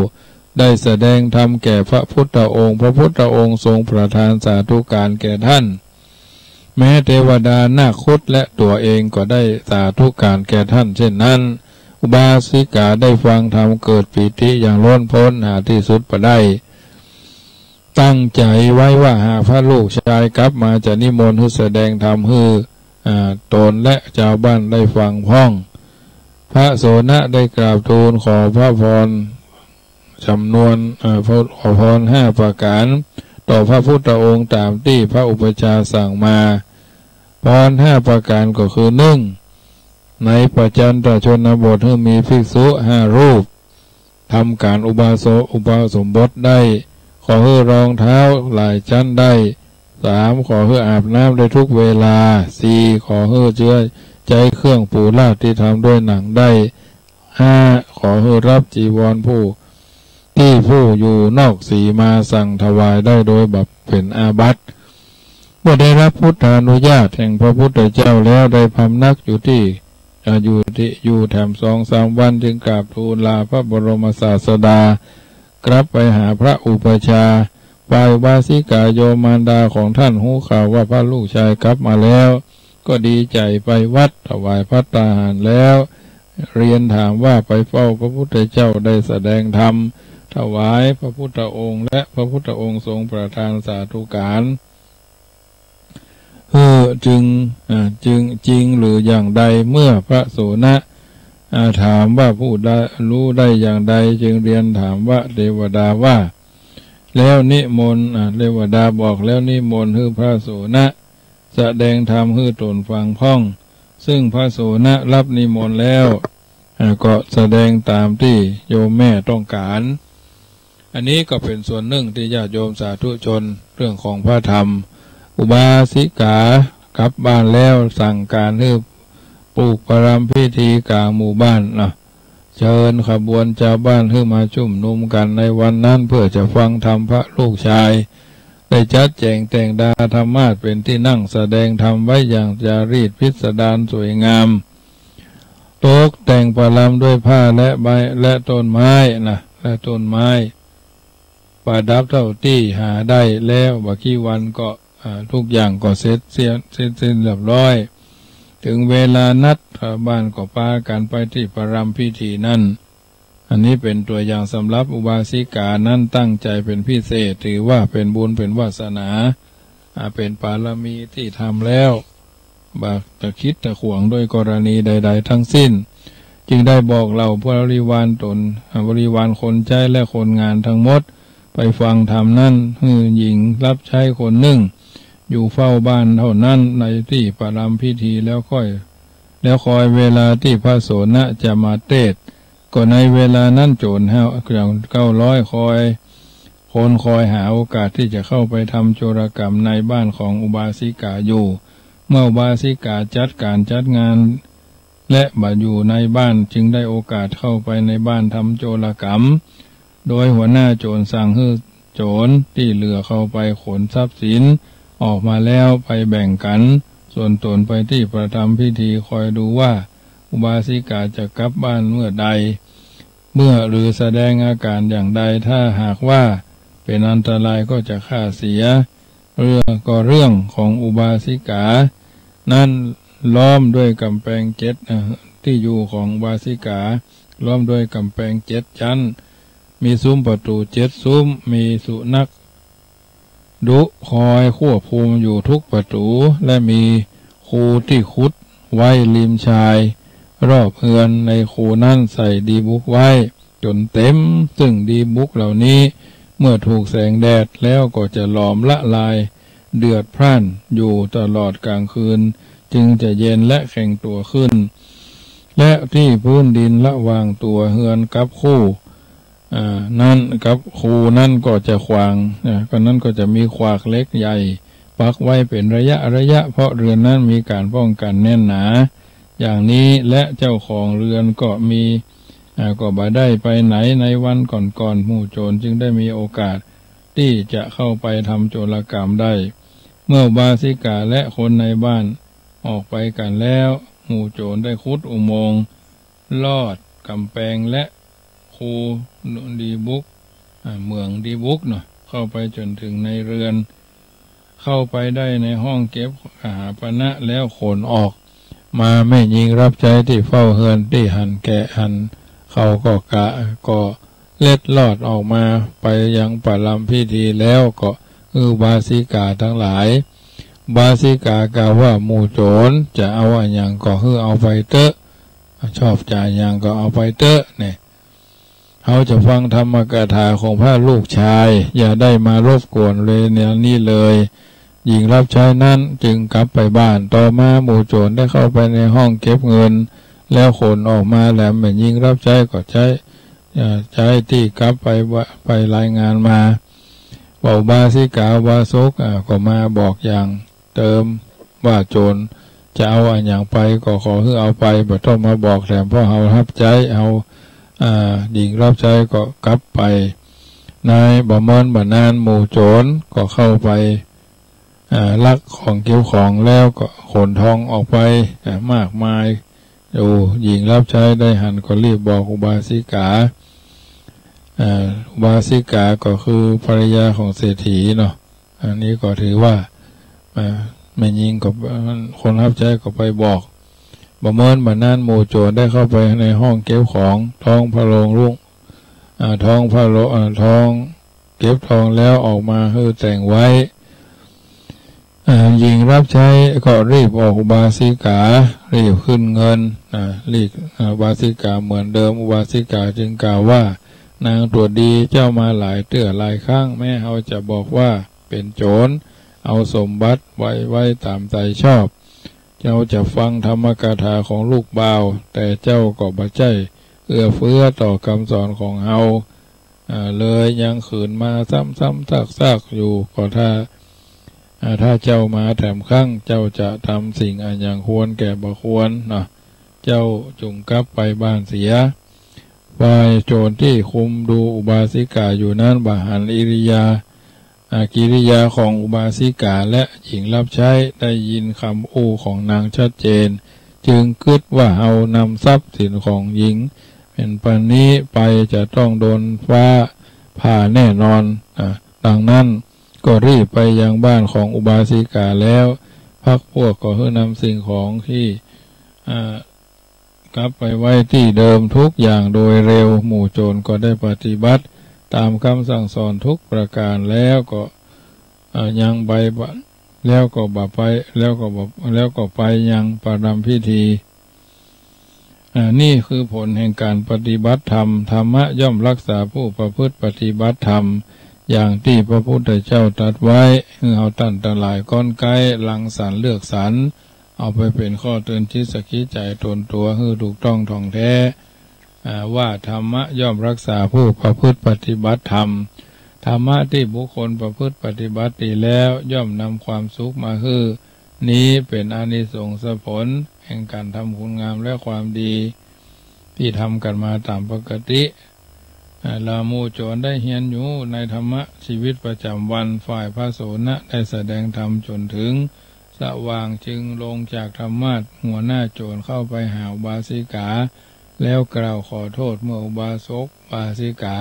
ได้แสดงธรรมแก่พระพุทธองค์พระพุทธองค์ทรงประทานสาธุการแก่ท่านแม้เทวดานาคคุดและตัวเองก็ได้สาธุการแก่ท่านเช่นนั้นอุบาสิกาได้ฟังธรรมเกิดปิติอย่างล้นพ้นหาที่สุดบ่ได้ตั้งใจไว้ว่าหากพระลูกชายกลับมาจะนิมนต์ให้แสดงธรรมให้ตนและชาวบ้านได้ฟังพ้องพระโสนะได้กราบทูลขอพระพรจำนวนขอพร5 ประการต่อพระพุทธองค์ตามที่พระอุปัชฌาย์สั่งมาพร5 ประการก็คือ1ในปัจจันตชนบทให้มีภิกษุ5 รูปทำการอุบาสมบทได้ขอให้รองเท้าหลายชั้นได้3ขอให้อาบน้ำได้ทุกเวลา4ขอให้เจือใจเครื่องปูลาดที่ทำด้วยหนังได้5ขอให้รับจีวรผู้อยู่นอกสีมาสั่งถวายได้โดยแบบเป็นอาบัติเมื่อได้รับพุทธานุญาตแห่งพระพุทธเจ้าแล้วได้พำนักอยู่แถม2-3 วันจึงกราบทูลลาพระบรมศาสดากลับไปหาพระอุปัชฌาย์ฝ่ายวาสิกาโยมารดาของท่านหูข่าวว่าพระลูกชายกลับมาแล้วก็ดีใจไปวัดถวายภัตตาหารแล้วเรียนถามว่าไปเฝ้าพระพุทธเจ้าได้แสดงธรรมถวายพระพุทธองค์และพระพุทธองค์ทรงประทานสาธุการจึงจริงหรืออย่างใดเมื่อพระโสนะถามว่าผู้ได้รู้ได้อย่างใดจึงเรียนถามว่าเทวดาว่าแล้วนิมนต์เทวดาบอกแล้วนิมนต์ให้พระโสนะแสดงธรรมให้ตนฟังพ้องซึ่งพระโสนะรับนิมนต์แล้วก็แสดงตามที่โยมแม่ต้องการอันนี้ก็เป็นส่วนหนึ่งที่ญาติโยมสาธุชนเรื่องของพระธรรมอุบาสิกากลับบ้านแล้วสั่งการให้ปลูกประรำพิธีกลางหมู่บ้านเชิญขบวนชาวบ้านให้มาชุมนุมกันในวันนั้นเพื่อจะฟังธรรมพระลูกชายได้จัดแจงแต่งดาธรรมาสเป็นที่นั่งแสดงธรรมไว้อย่างจารีตพิสดารสวยงามตกแต่งประรำด้วยผ้าและใบและต้นไม้และต้นไม้ประดับเท่าที่หาได้แล้วบักกี่วันก็ทุกอย่างก็เสร็จเรียบร้อยถึงเวลานัดบ้านก็พากันไปที่ประรำพิธีนั่นอันนี้เป็นตัวอย่างสำหรับอุบาสิกานั้นตั้งใจเป็นพิเศษถือว่าเป็นบุญเป็นวาสนาเป็นปารมีที่ทำแล้วบักตะคิดตะขวงโดยกรณีใดๆทั้งสิ้นจึงได้บอกเราบริวารตนบริวารคนใช้และคนงานทั้งหมดไปฟังธรรมนั้นหญิงรับใช้คนหนึ่งอยู่เฝ้าบ้านเท่านั้นในที่ประรำพิธีแล้วคอยเวลาที่พระโสนะจะมาเทศน์ก็ในเวลานั้นโจร900คอยหาโอกาสที่จะเข้าไปทำโจรกรรมในบ้านของอุบาสิกาอยู่เมื่ออุบาสิกาจัดงานและมาอยู่ในบ้านจึงได้โอกาสเข้าไปในบ้านทำโจรกรรมโดยหัวหน้าโจรสั่งให้โจรที่เหลือเข้าไปขนทรัพย์สินออกมาแล้วไปแบ่งกันส่วนตนไปที่ประทำพิธีคอยดูว่าอุบาสิกาจะกลับบ้านเมื่อใดหรือแสดงอาการอย่างใดถ้าหากว่าเป็นอันตรายก็จะฆ่าเสียเรื่องของอุบาสิกานั้นล้อมด้วยกำแพงที่อยู่ของอุบาสิกาล้อมด้วยกำแพง7 ชั้นมีซุ้มประตู7 ซุ้มมีสุนัขดุคอยควบคุมอยู่ทุกประตูและมีคูที่ขุดไว้ริมชาย รอบเฮือนในคูนั่นใส่ดีบุกไว้จนเต็มซึ่งดีบุกเหล่านี้เมื่อถูกแสงแดดแล้วก็จะหลอมละลายเดือดพร่านอยู่ตลอดกลางคืนจึงจะเย็นและแข็งตัวขึ้นและที่พื้นดินระหว่างตัวเฮือนกับคู่นั่นกับคูนั่นก็จะขวางก็นั่นก็จะมีขวากเล็กใหญ่ปักไว้เป็นระยะเพราะเรือนนั้นมีการป้องกันแน่นหนาอย่างนี้และเจ้าของเรือนก็มีก็บ่ได้ไปไหนในวันก่อนหมู่โจรจึงได้มีโอกาสที่จะเข้าไปทำโจรกรรมได้เมื่อบาสิกาและคนในบ้านออกไปกันแล้วหมู่โจรได้ขุดอุโมงค์ลอดกำแพงและคูดีบุกเมืองดีบุกเนาะเข้าไปจนถึงในเรือนเข้าไปได้ในห้องเก็บอาหารปณะแล้วขนออกมาแม่หญิงรับใช้ที่เฝ้าเฮือนที่หันแกะหันเขาก็เล็ดลอดออกมาไปยังประลำพิธีแล้วก็บาสิกาทั้งหลายบาสิกากล่าวว่าหมู่โจรจะเอาอย่างก็เอาไปเตอะชอบจ่ายอย่างก็เอาไปเตอะเนี่ยเขาจะฟังธรรมกถาของพระลูกชายอย่าได้มารบกวนเลยเนี่ยนี่เลยหญิงรับใช้นั้นจึงกลับไปบ้านต่อมาหมู่โจรได้เข้าไปในห้องเก็บเงินแล้วขนออกมาแล้วแม่หญิงรับใช้ก็ใช้ที่กลับไปรายงานมาว่าบาสิกาวาสกก็มาบอกอย่างเติมว่าโจรจะเอาอย่างไปก็ขอให้เอาไปบ่ต้องมาบอกแถมเพราะเขารับใจเอาหญิงรับใช้ก็กลับไปนายบ่เมินบ่นานหมู่โจรก็เข้าไปลักของเกี่ยวของแล้วก็ขนทองออกไปมากมายอยู่หญิงรับใช้ได้หันก็รีบบอกอุบาสิกาอุบาสิกาก็คือภรรยาของเศรษฐีเนาะอันนี้ก็ถือว่าแม่หญิงกับคนรับใช้ก็ไปบอกบ่เมินบ่นานหมู่โจรได้เข้าไปในห้องเก็บของท้องพระโรงรุ่งท้องเก็บทองแล้วออกมาแต่งไว้หญิงรับใช้ก็รีบออกอุบาสิการีบขึ้นเงินรีบอุบาสิกาเหมือนเดิมอุบาสิกาจึงกล่าวว่านางตัวดีเจ้ามาหลายเตื้อหลายครั้งแม่เขาจะบอกว่าเป็นโจรเอาสมบัติไว้ตามใจชอบเจ้าจะฟังธรรมกถาของลูกบ่าวแต่เจ้าก็บ่ใจเอื้อเฟื้อต่อคำสอนของเฮาเลยยังขืนมาซ้ำๆซากๆอยู่ก็ถ้าเจ้ามาแถมข้างเจ้าจะทำสิ่งอันอย่างควรแก่บ่ควรเนาะเจ้าจงกลับไปบ้านเสียฝ่ายโจรที่คุมดูอุบาสิกาอยู่นั้นบาหันกิริยาของอุบาสิกาและหญิงรับใช้ได้ยินคำอู้ของนางชัดเจนจึงคิดว่าเอานำทรัพย์สินของหญิงเป็นปานนี้ไปจะต้องโดนฟ้าผ่าแน่นอนดังนั้นก็รีบไปยังบ้านของอุบาสิกาแล้วพักพวกก็นำสิ่งของที่กลับไปไว้ที่เดิมทุกอย่างโดยเร็วหมู่โจรก็ได้ปฏิบัติตามคำสั่งสอนทุกประการแล้วก็ยังไปแล้วก็ไปยังประรำพิธีนี่คือผลแห่งการปฏิบัติธรรมธรรมะย่อมรักษาผู้ประพฤติปฏิบัติธรรมอย่างที่พระพุทธเจ้าตรัสไว้เอาตั้นหลายก้อนไก่ลังสรรเลือกสรรเอาไปเป็นข้อเตือนจิตสกิใจตนตัวถูกต้องท่องแท้ว่าธรรมะย่อมรักษาผู้ประพฤติปฏิบัติธรรมธรรมะที่บุคคลประพฤติปฏิบัติดีแล้วย่อมนำความสุขมานี้เป็นอานิสงส์ผลแห่งการทำคุณงามและความดีที่ทำกันมาตามปกติลามูโจรได้เฮียนอยู่ในธรรมะชีวิตประจำวันฝ่ายพระโสนะได้แสดงธรรมจนถึงสว่างจึงลงจากธรรมะหัวหน้าโจรเข้าไปหาอุบาสิกาแล้วกล่าวขอโทษเมื่ออุบาสกอุบาสิกา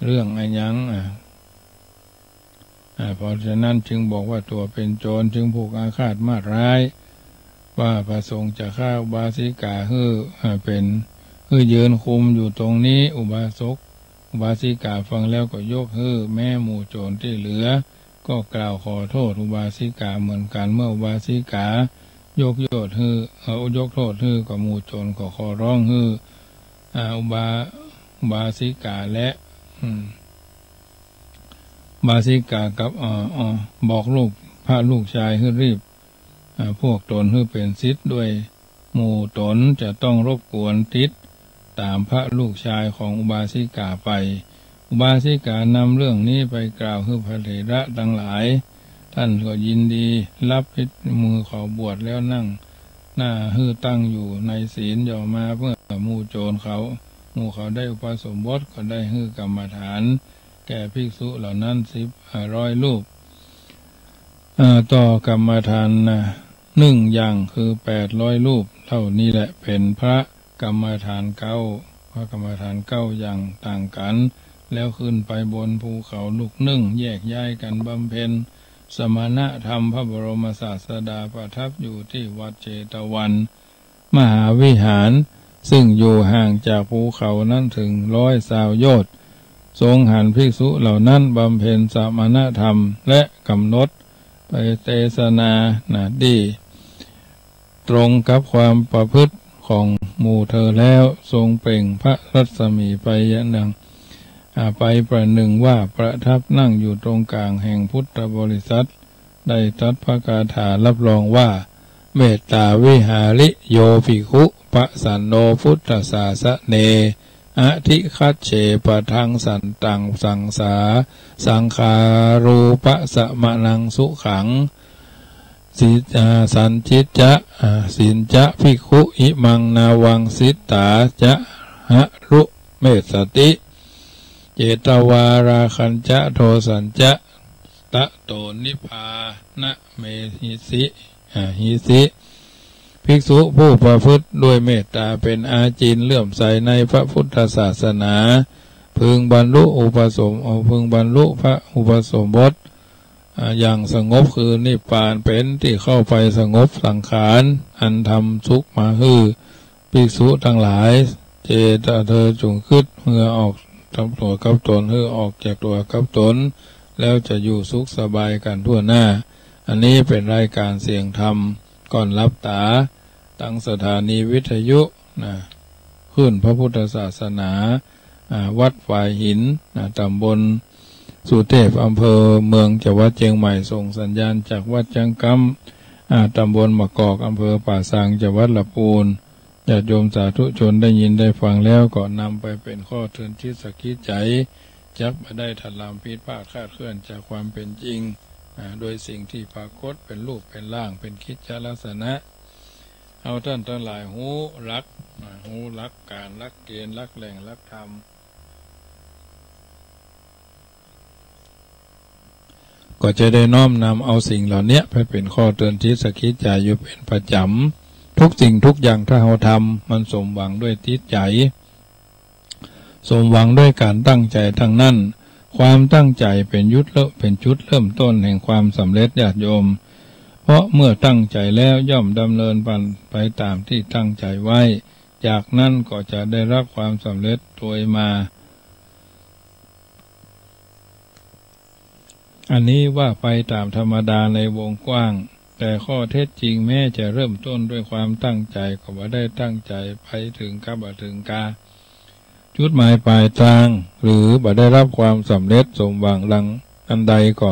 เรื่องอะไรยังเพราะฉะนั้นจึงบอกว่าตัวเป็นโจรจึงผูกอาฆาตมาร้ายว่าประสงค์จะฆ่าอุบาสิกาเป็นยืนคุมอยู่ตรงนี้อุบาสิกาฟังแล้วก็ยกแม่หมู่โจรที่เหลือก็กล่าวขอโทษอุบาสิกาเหมือนกันเมื่ออุบาสิกา ยกโยดฮือยกโทษฮือกับหมู่โจรก็ขอร้องฮืออุบาสิกาและบาสิกากับบอกลูกพระลูกชายฮือรีบพวกตนฮือเป็นศิษย์ด้วยหมู่ตนจะต้องรบกวนทิศตามพระลูกชายของอุบาสิกาไปอุบาสิกานำเรื่องนี้ไปกล่าวฮือพระเถระทั้งหลายท่านก็ยินดีรับมือเขาบวชแล้วนั่งหน้าฮือตั้งอยู่ในศีลย่อมาเพื่อหมู่โจรเขาหมู่เขาได้อุปสมบทก็ได้ฮือกรรมฐานแก่ภิกษุเหล่านั้น100 รูปต่อกรรมฐาน1 อย่างคือ800 รูปเท่านี้แหละเป็นพระกรรมฐาน9พระกรรมฐาน9อย่างต่างกันแล้วขึ้นไปบนภูเขาลูกนึ่งแยกย้ายกันบำเพ็ญสมณธรรมพระบรมศาสดาประทับอยู่ที่วัดเจตวันมหาวิหารซึ่งอยู่ห่างจากภูเขานั้นถึง120 โยชน์ทรงหันภิกษุเหล่านั้นบำเพ็ญสมณธรรมและกำหนดไปเทศนาดีตรงกับความประพฤติของหมู่เธอแล้วทรงเปล่งพระรัศมีไปอย่างหนึ่งไปประหนึ่งว่าประทับนั่งอยู่ตรงกลางแห่งพุทธบริษัทได้ตรัสพระคาถารับรองว่าเมตตาวิหาริโยภิกขุปะสันโนพุทธศาสเนอธิคัจเฉปะทังสันตังสังสาสังขารูปะสมะนังสุขังสันจิตจะสินจะภิกขุอิมังนาวังสิตาจะหะรุเมสติเจตวาราคันจะโทสันจะตะโตนิพานะเมหิสิภิกษุผู้ประพฤติด้วยเมตตาเป็นอาจินเลื่อมใสในพระพุทธศาสนาพึงบรรลุพึงบรรลุพระอุปสมบทอย่างสงบคือนิพพานเป็นที่เข้าไปสงบสังขารอันทำสุขมาฮือภิกษุทั้งหลายเจตเธอจงคิดเมื่อออกทำตัวกับตนฮือออกจากตัวกับตนแล้วจะอยู่สุขสบายกันทั่วหน้าอันนี้เป็นรายการเสียงธรรมก่อนรับตาตั้งสถานีวิทยุขึ้นพระพุทธศาสนาวัดฝายหินตำบลสุเทพอำเภอเมืองจังหวัดเชียงใหม่ส่งสัญญาณจากวัดจังกำตำบลมะกอกอำเภอป่าซางจังหวัดลำพูนญาติโยมสาธุชนได้ยินได้ฟังแล้วก็นำไปเป็นข้อเตือนที่สักคิดใจจักไม่ได้ทัดลำผิดพลาดคลาดเคลื่อนจากความเป็นจริงโดยสิ่งที่ปรากฏเป็นรูปเป็นร่างเป็นคิดจลักษณะเอาท่านทั้งหลายหูรักการรักเกณฑ์รักแหล่งรักธรรมก็จะได้น้อมนำเอาสิ่งเหล่านี้ไปเป็นข้อเตือนที่สักคิดใจอยู่เป็นประจำทุกสิ่งทุกอย่างถ้าเราทำมันสมหวังด้วยจิตใจสมหวังด้วยการตั้งใจทั้งนั้นความตั้งใจเป็นจุดเริ่มต้นแห่งความสำเร็จญาติโยมเพราะเมื่อตั้งใจแล้วย่อมดำเนินไปตามที่ตั้งใจไว้จากนั้นก็จะได้รับความสำเร็จโดยมาอันนี้ว่าไปตามธรรมดาในวงกว้างแต่ข้อเท็จจริงแม้จะเริ่มต้นด้วยความตั้งใจก็ไม่ได้ตั้งใจไปถึงกับถึงกาจุดหมายปลายทางหรือบ่ได้รับความสำเร็จสมหวังลังอันใดก็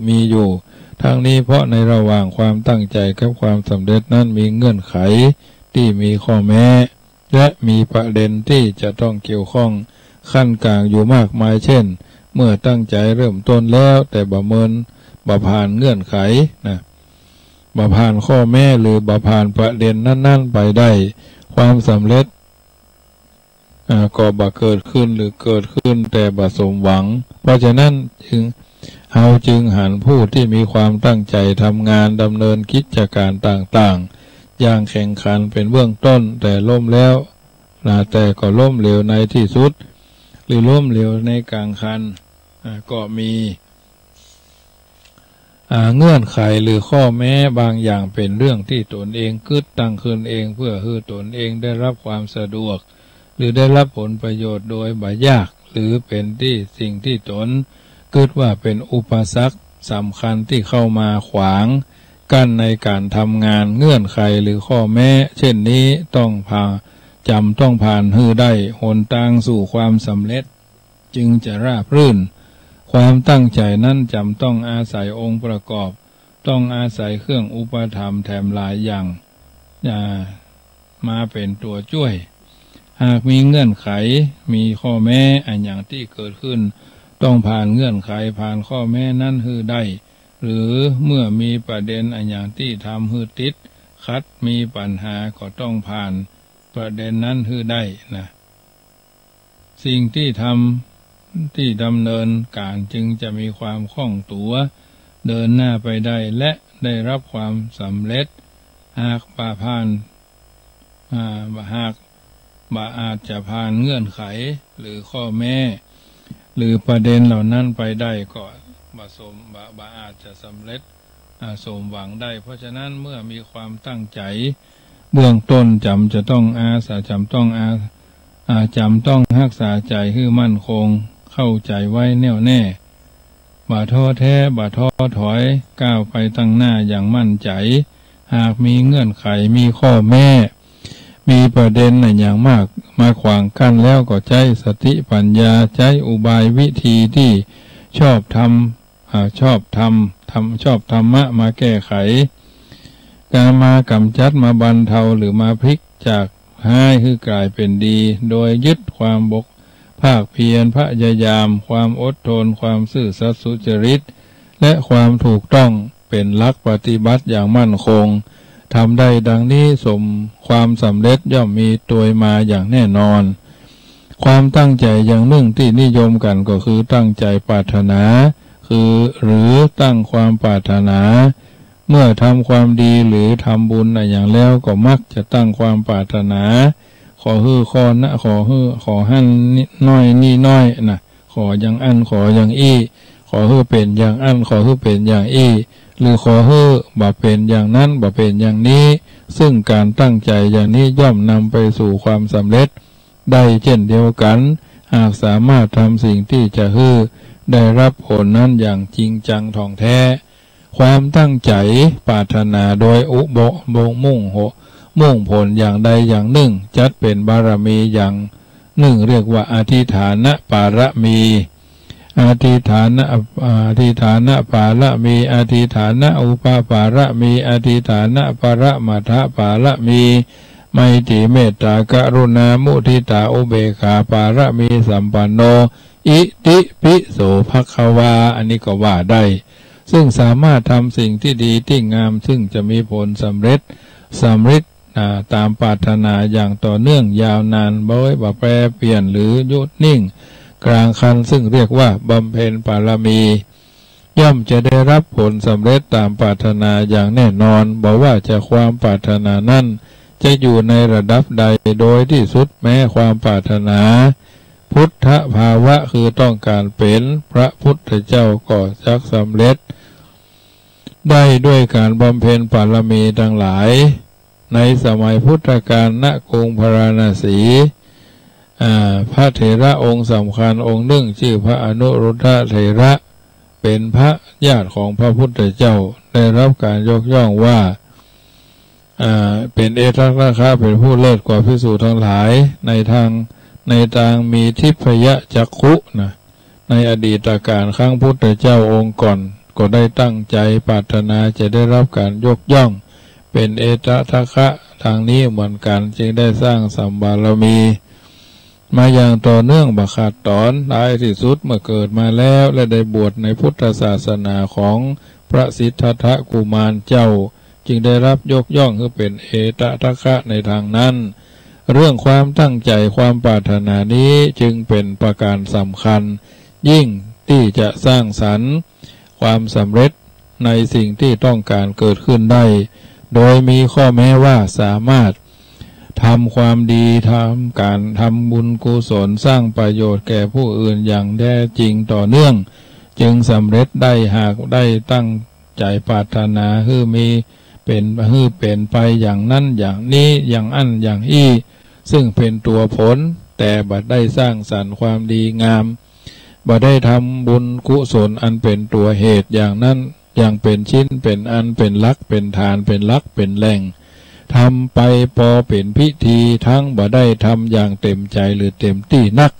มีอยู่ทั้งนี้เพราะในระหว่างความตั้งใจกับความสำเร็จนั้นมีเงื่อนไขที่มีข้อแม้และมีประเด็นที่จะต้องเกี่ยวข้องขั้นกลางอยู่มากมายเช่นเมื่อตั้งใจเริ่มต้นแล้วแต่บ่ผ่านเงื่อนไขบ่ผ่านข้อแม้หรือบ่ผ่านประเด็นนั้นๆไปได้ความสำเร็จก็บ่เกิดขึ้นหรือเกิดขึ้นแต่บ่สมหวังเพราะฉะนั้นจึงหันผู้ที่มีความตั้งใจทำงานดำเนินกิจการต่างๆอย่างแข่งขันเป็นเบื้องต้นแต่ล้มแล้วแต่ก็ล้มเหลวในที่สุดหรือล้มเหลวในกลางคันก็มีเงื่อนไขหรือข้อแม้บางอย่างเป็นเรื่องที่ตนเองคิดตั้งขึ้นเองเพื่อให้ตนเองได้รับความสะดวกหรือได้รับผลประโยชน์โดยบ่ยากหรือเป็นที่สิ่งที่ตนคิดว่าเป็นอุปสรรคสำคัญที่เข้ามาขวาง กั้นในการทำงานเงื่อนไขหรือข้อแม้เช่นนี้ต้องผ่านฮือได้หนทางสู่ความสำเร็จจึงจะราบรื่นความตั้งใจนั้นจำต้องอาศัยองค์ประกอบต้องอาศัยเครื่องอุปถัมภ์แถมหลายอย่างมาเป็นตัวช่วยหากมีเงื่อนไขมีข้อแม้อันอย่างที่เกิดขึ้นต้องผ่านเงื่อนไขผ่านข้อแม้นั้นฮือได้หรือเมื่อมีประเด็นอันอย่างที่ทำฮือติดคัดมีปัญหาก็ต้องผ่านประเด็นนั้นฮือได้นะสิ่งที่ดำเนินการจึงจะมีความคล่องตัวเดินหน้าไปได้และได้รับความสำเร็จหากอาจจะผ่านเงื่อนไขหรือข้อแม้หรือประเด็นเหล่านั้นไปได้ก็อาจจะสำเร็จสมหวังได้เพราะฉะนั้นเมื่อมีความตั้งใจเบื้องต้นจำต้องรักษาใจให้มั่นคงเข้าใจไว้แน่วแน่บ่ท้อแท้บ่ท้อถอยก้าวไปตั้งหน้าอย่างมั่นใจหากมีเงื่อนไขมีข้อแม้มีประเด็นอย่างมากมาขวางกั้นแล้วก็ใช้สติปัญญาใช้อุบายวิธีที่ชอบธรรมะมาแก้ไขการมากำจัดมาบรรเทาหรือมาพลิกจากให้คือกลายเป็นดีโดยยึดความภาคเพียรพยายามความอดทนความซื่อสัตย์สุจริตและความถูกต้องเป็นหลักปฏิบัติอย่างมั่นคงทำได้ดังนี้สมความสำเร็จย่อมมีตัวมาอย่างแน่นอนความตั้งใจอย่างหนึ่งที่นิยมกันก็คือตั้งใจปรารถนาหรือตั้งความปรารถนาเมื่อทำความดีหรือทำบุญอย่างแล้วก็มักจะตั้งความปรารถนาขอหั่นน้อยนี่น้อยนะขออย่างอันขออย่างอี้ขอเป็นอย่างอันขอเป็นอย่างอี้หรือขอบ่เป็นอย่างนั้นบ่เป็นอย่างนี้ซึ่งการตั้งใจอย่างนี้ย่อมนำไปสู่ความสำเร็จได้เช่นเดียวกันหากสามารถทำสิ่งที่จะได้รับผลนั้นอย่างจริงจังท่องแท้ความตั้งใจปรารถนาโดยมุ่งผลอย่างใดอย่างหนึ่งจัดเป็นบารมีอย่างหนึ่งเรียกว่าอธิฐานปารมีอธิฐานปารมีอธิฐานอุปปารมีอธิฐานปรมัทธปารมีไมตรีเมตตากรุณามุทิตาอุเบกขาปารมีสัมปันโนอิติปิโสภควาอันนี้ก็ว่าได้ซึ่งสามารถทำสิ่งที่ดีที่งามซึ่งจะมีผลสำเร็จตามปรารถนาอย่างต่อเนื่องยาวนานบ่อยบ่แปรเปลี่ยนหรือหยุดนิ่งกลางคันซึ่งเรียกว่าบำเพ็ญปารมีย่อมจะได้รับผลสำเร็จตามปรารถนาอย่างแน่นอนบอกว่าจะความปรารถนานั้นจะอยู่ในระดับใดโดยที่สุดแม้ความปรารถนาพุทธภาวะคือต้องการเป็นพระพุทธเจ้าก็จักสำเร็จได้ด้วยการบำเพ็ญปารมีทั้งหลายในสมัยพุทธกาลณกรุงพาราณสีพระเถระองค์สำคัญองค์หนึ่งชื่อพระอนุรุทธเถระเป็นพระญาติของพระพุทธเจ้าได้รับการยกย่องว่าเป็นเอตัคคะเป็นผู้เลิศกว่าภิกษุทั้งหลายในทางมีทิพยจักขุนะในอดีตการครั้งพุทธเจ้าองค์ก่อนก็ได้ตั้งใจปรารถนาจะได้รับการยกย่องเป็นเอตัคคะทางนี้เหมือนกันจึงได้สร้างสัมบารมีมาอย่างต่อเนื่องบักขาดตอนท้ายที่สุดเมื่อเกิดมาแล้วและได้บวชในพุทธศาสนาของพระสิทธัตถกุมารเจ้าจึงได้รับยกย่องคือเป็นเอตัคคะในทางนั้นเรื่องความตั้งใจความปรารถนานี้จึงเป็นประการสำคัญยิ่งที่จะสร้างสรรค์ความสำเร็จในสิ่งที่ต้องการเกิดขึ้นได้โดยมีข้อแม้ว่าสามารถทำความดีทำบุญกุศลสร้างประโยชน์แก่ผู้อื่นอย่างแท้จริงต่อเนื่องจึงสำเร็จได้หากได้ตั้งใจปรารถนาเป็นไปอย่างนั้นอย่างนี้อย่างอันอย่างอี้ซึ่งเป็นตัวผลแต่บัดได้สร้างสรรค์ความดีงามบัดได้ทำบุญกุศลอันเป็นตัวเหตุอย่างนั้น อย่างเป็นชิ้นเป็นอันเป็นลักเป็นฐานเป็นลักเป็นแหล่งทำไปพอเป็นพิธีทั้งบ่ได้ทำอย่างเต็มใจหรือเต็มที่นัก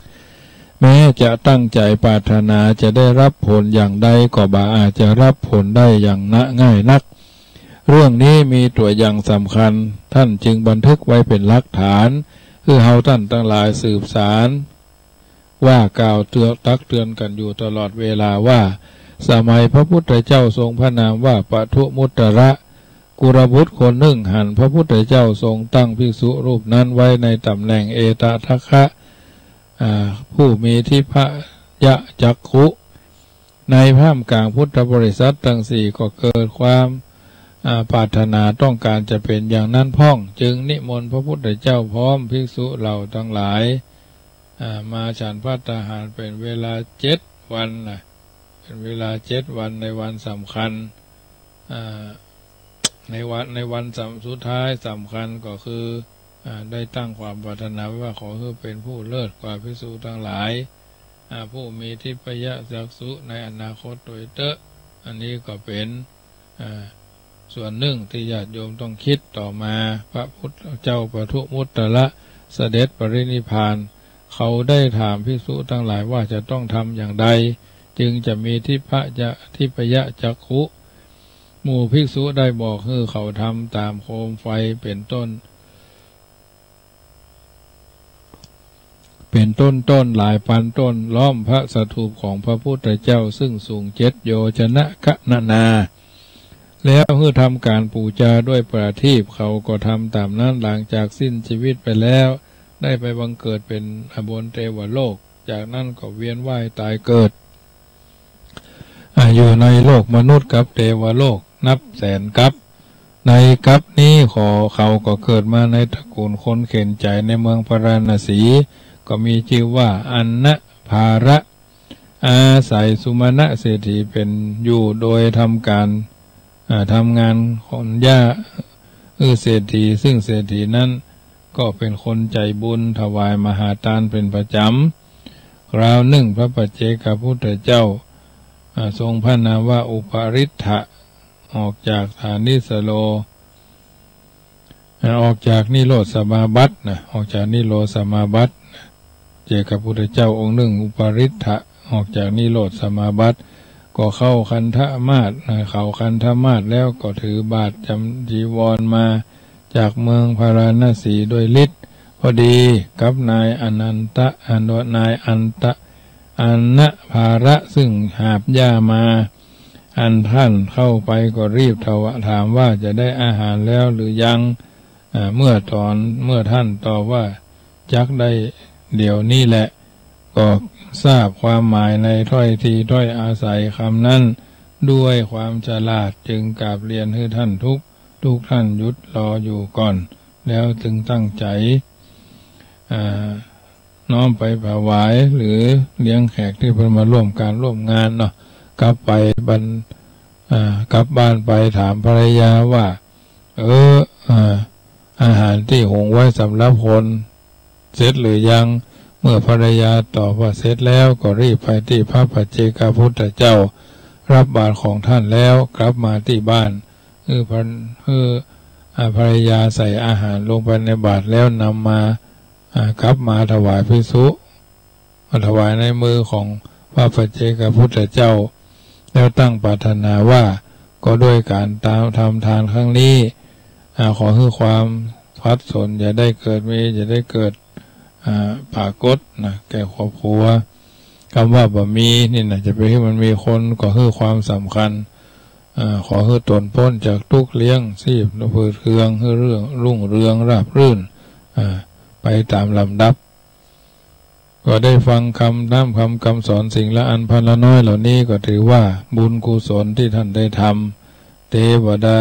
แม้จะตั้งใจปรารถนาจะได้รับผลอย่างใดก็บ่อาจจะรับผลได้อย่างง่ายนักเรื่องนี้มีตัวอย่างสำคัญท่านจึงบันทึกไว้เป็นหลักฐานคือเฮาท่านทั้งหลายสืบสารว่ากล่าวตักเตือนกันอยู่ตลอดเวลาว่าสมัยพระพุทธเจ้าทรงพระนามว่าปทุมุตตระกุลบุตรคนหนึ่งหันพระพุทธเจ้าทรงตั้งภิกษุรูปนั้นไว้ในตำแหน่งเอตทัคคะผู้มีทิพยจักขุในท่ามกลางพุทธบริษัททั้งสี่ก็เกิดความปรารถนาต้องการจะเป็นอย่างนั้นพ้องจึงนิมนต์พระพุทธเจ้าพร้อมภิกษุเหล่าทั้งหลายมาฉันภัตตาหารเป็นเวลา7 วันเป็นเวลา7 วันในวันสำคัญในวันสุดท้ายสำคัญก็คือได้ตั้งความปรารถนาว่าขอให้เป็นผู้เลิศกว่าภิกษุทั้งหลายผู้มีทิพยจักษุในอนาคตโดยเตอะอันนี้ก็เป็นส่วนหนึ่งที่ญาติโยมต้องคิดต่อมาพระพุทธเจ้าปทุมุตตระเสด็จปรินิพพานเขาได้ถามภิกษุทั้งหลายว่าจะต้องทำอย่างใดจึงจะมีทิพยจักขุหมู่ภิกษุได้บอกให้เขาทำตามโคมไฟเป็นต้นหลายพันต้นล้อมพระสถูปของพระพุทธเจ้าซึ่งสูง7 โยชนะกะนาแล้วเมื่อทำการปูจาด้วยประทีปเขาก็ทำตามนั้นหลังจากสิ้นชีวิตไปแล้วได้ไปบังเกิดเป็นบนเทวโลกจากนั้นก็เวียนว่ายตายเกิดอยู่ในโลกมนุษย์กับเทวโลกนับแสนกัปในกัปนี้เขาก็เกิดมาในตระกูลคนเข็นใจในเมืองพาราณสีก็มีชื่อว่าอันนะภาระอาศัยสุมาณะเศรษฐีเป็นอยู่โดยทำงานคนย่าเศรษฐีซึ่งเศรษฐีนั้นก็เป็นคนใจบุญถวายมหาทานเป็นประจำคราวหนึ่งพระปัจเจกพุทธเจ้าทรงพระนามว่าอุปาริทธะออกจากฐานิสโลออกจากนิโรธสมาบัติออกจากนิโรธสมาบัติเจกพุทธเจ้าองค์หนึ่งอุปาริทธะออกจากนิโรธสมาบัติก็เข้าคันธมาศแล้วก็ถือบาตรจำจีวรมาจากเมืองพาราณสีโดยฤทธิ์พอดีกับนายอนันนะภาระซึ่งหาบย่ามาท่านเข้าไปก็รีบถามว่าจะได้อาหารแล้วหรือยังเมื่อท่านตอบว่าจักได้เดี๋ยวนี้แหละก็ทราบความหมายในถ้อยทีถ้อยอาศัยคำนั้นด้วยความฉลาดจึงกราบเรียนให้ท่านทุกท่านหยุดรออยู่ก่อนแล้วจึงตั้งใจน้อมไปถวายหรือเลี้ยงแขกที่เพิ่นมาร่วมงานเนาะกลับบ้านไปถามภรรยาว่าอาหารที่หุงไว้สำหรับคนเสร็จหรือยังเมื่อภรรยาตอบว่าเสร็จแล้วก็รีบไปที่พระปัจเจกพุทธเจ้ารับบาตรของท่านแล้วกลับมาที่บ้านภรรยาใส่อาหารลงไปในบาตรแล้วนำมากลับมาถวายภิกษุถวายในมือของพระปัจเจกพุทธเจ้าแล้วตั้งปรารถนาว่าก็ด้วยการทำทานครั้งนี้ขอให้ความพัดสนอย่าได้เกิดปรากฏแก่ครอบครัวคำว่าบ่มีนี่จะไปให้มันมีคนก็ให้ความสำคัญขอให้ตนพ้นจากทุกข์เลี้ยงชีพเพื่อเคืองให้เรื่องรุ่งเรืองราบรื่นไปตามลำดับก็ได้ฟังคำสอนสิ่งละอันพันละน้อยเหล่านี้ก็ถือว่าบุญกุศลที่ท่านได้ทำเทวดา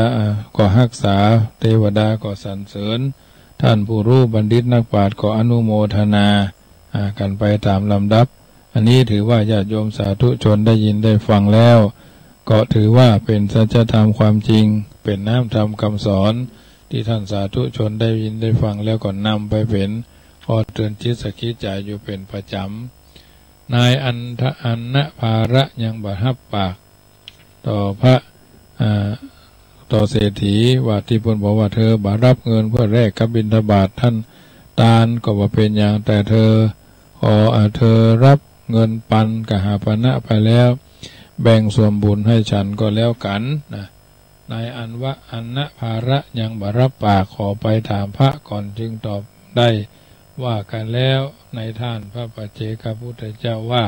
ก็รักษาเทวดาก็สรรเสริญท่านผู้รู้บัณฑิตนักปราชญ์ก็อนุโมทนากันไปตามลำดับอันนี้ถือว่าญาติโยมสาธุชนได้ยินได้ฟังแล้วก็ถือว่าเป็นสัจธรรมความจริงเป็นน้ำธรรมคำสอนที่ท่านสาธุชนได้ยินได้ฟังแล้วก็นำไปเป็นพอเตือนจิตสกิจใจอยู่เป็นประจำนายอันนะภาระยังบัดฮับปากต่อพระ ต่อเศรษฐีว่าที่เพิ่นบอกว่าเธอบารับเงินเพื่อแลกกับบิณฑบาตท่านตาลก็ว่าเป็นอย่างแต่เธอรับเงินปันกหาปณะไปแล้วแบ่งส่วนบุญให้ฉันก็แล้วกันนะนายอันวะอันนะภาระยังบารับปากขอไปถามพระก่อนจึงตอบได้ว่ากันแล้วในท่านพระปัจเจกพุทธเจ้าว่า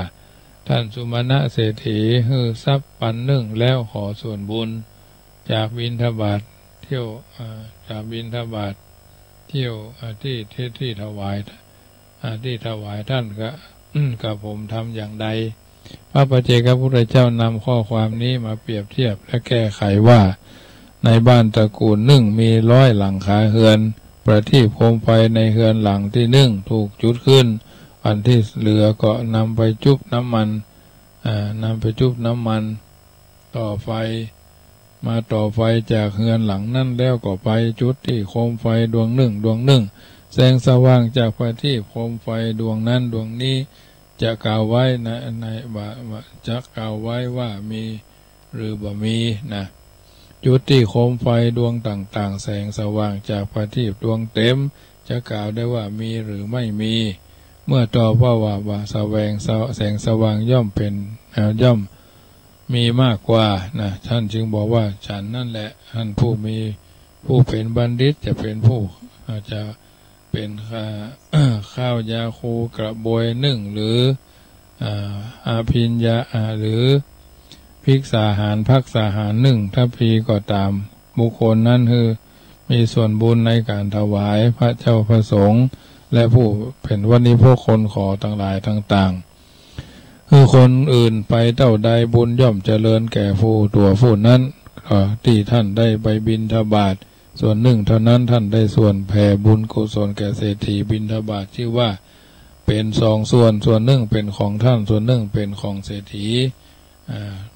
ท่านสุมาณะเศรษฐีฮือทรัพย์ปันหนึ่งแล้วขอส่วนบุญจากบิณฑบาตเที่ยวจากบิณฑบาตเที่ยวที่ถวายท่านก็กับผมทำอย่างใดพระปัจเจกพุทธเจ้านำข้อความนี้มาเปรียบเทียบและแก้ไขว่าในบ้านตระกูลหนึ่งมี100 หลังคาเรือนประทีปโคมไฟในเรือนหลังที่หนึ่งถูกจุดขึ้นอันที่เหลือก็นำไปจุบน้ำมันต่อไฟจากเรือนหลังนั่นแล้วก็ไปจุดที่โคมไฟดวงหนึ่งแสงสว่างจากประทีปโคมไฟดวงนั้นดวงนี้จะกล่าวไว้จะกล่าวไว้ว่ามีหรือบ่มีนะจุดที่โคมไฟดวงต่างๆแสงสว่างจากประทีปดวงเต็มจะกล่าวได้ว่ามีหรือไม่มีเมื่อตอบว่าแสงสว่างย่อมมีมากกว่านะท่านจึงบอกว่าฉันนั่นแหละท่านผู้เป็นบัณฑิตจะเป็นผู้อาจจะเป็นข้าวยาคูกระบวยนึ่งหรืออาภิญญาหรือภิกษาหารภักษาหารหนึ่งถ้าพีก็ตามบุคคลนั้นคือมีส่วนบุญในการถวายพระเจ้าพระสงฆ์และผู้เป็นวันิพกคนขอต่างหลายต่างๆคือคนอื่นไปเท่าใดบุญย่อมเจริญแก่ผู้นั้นที่ท่านได้ไปบิณฑบาตส่วนหนึ่งเท่านั้นท่านได้ส่วนแผ่บุญกุศลแก่เศรษฐีบิณฑบาตชื่อว่าเป็น2 ส่วนหนึ่งเป็นของท่านส่วนหนึ่งเป็นของเศรษฐี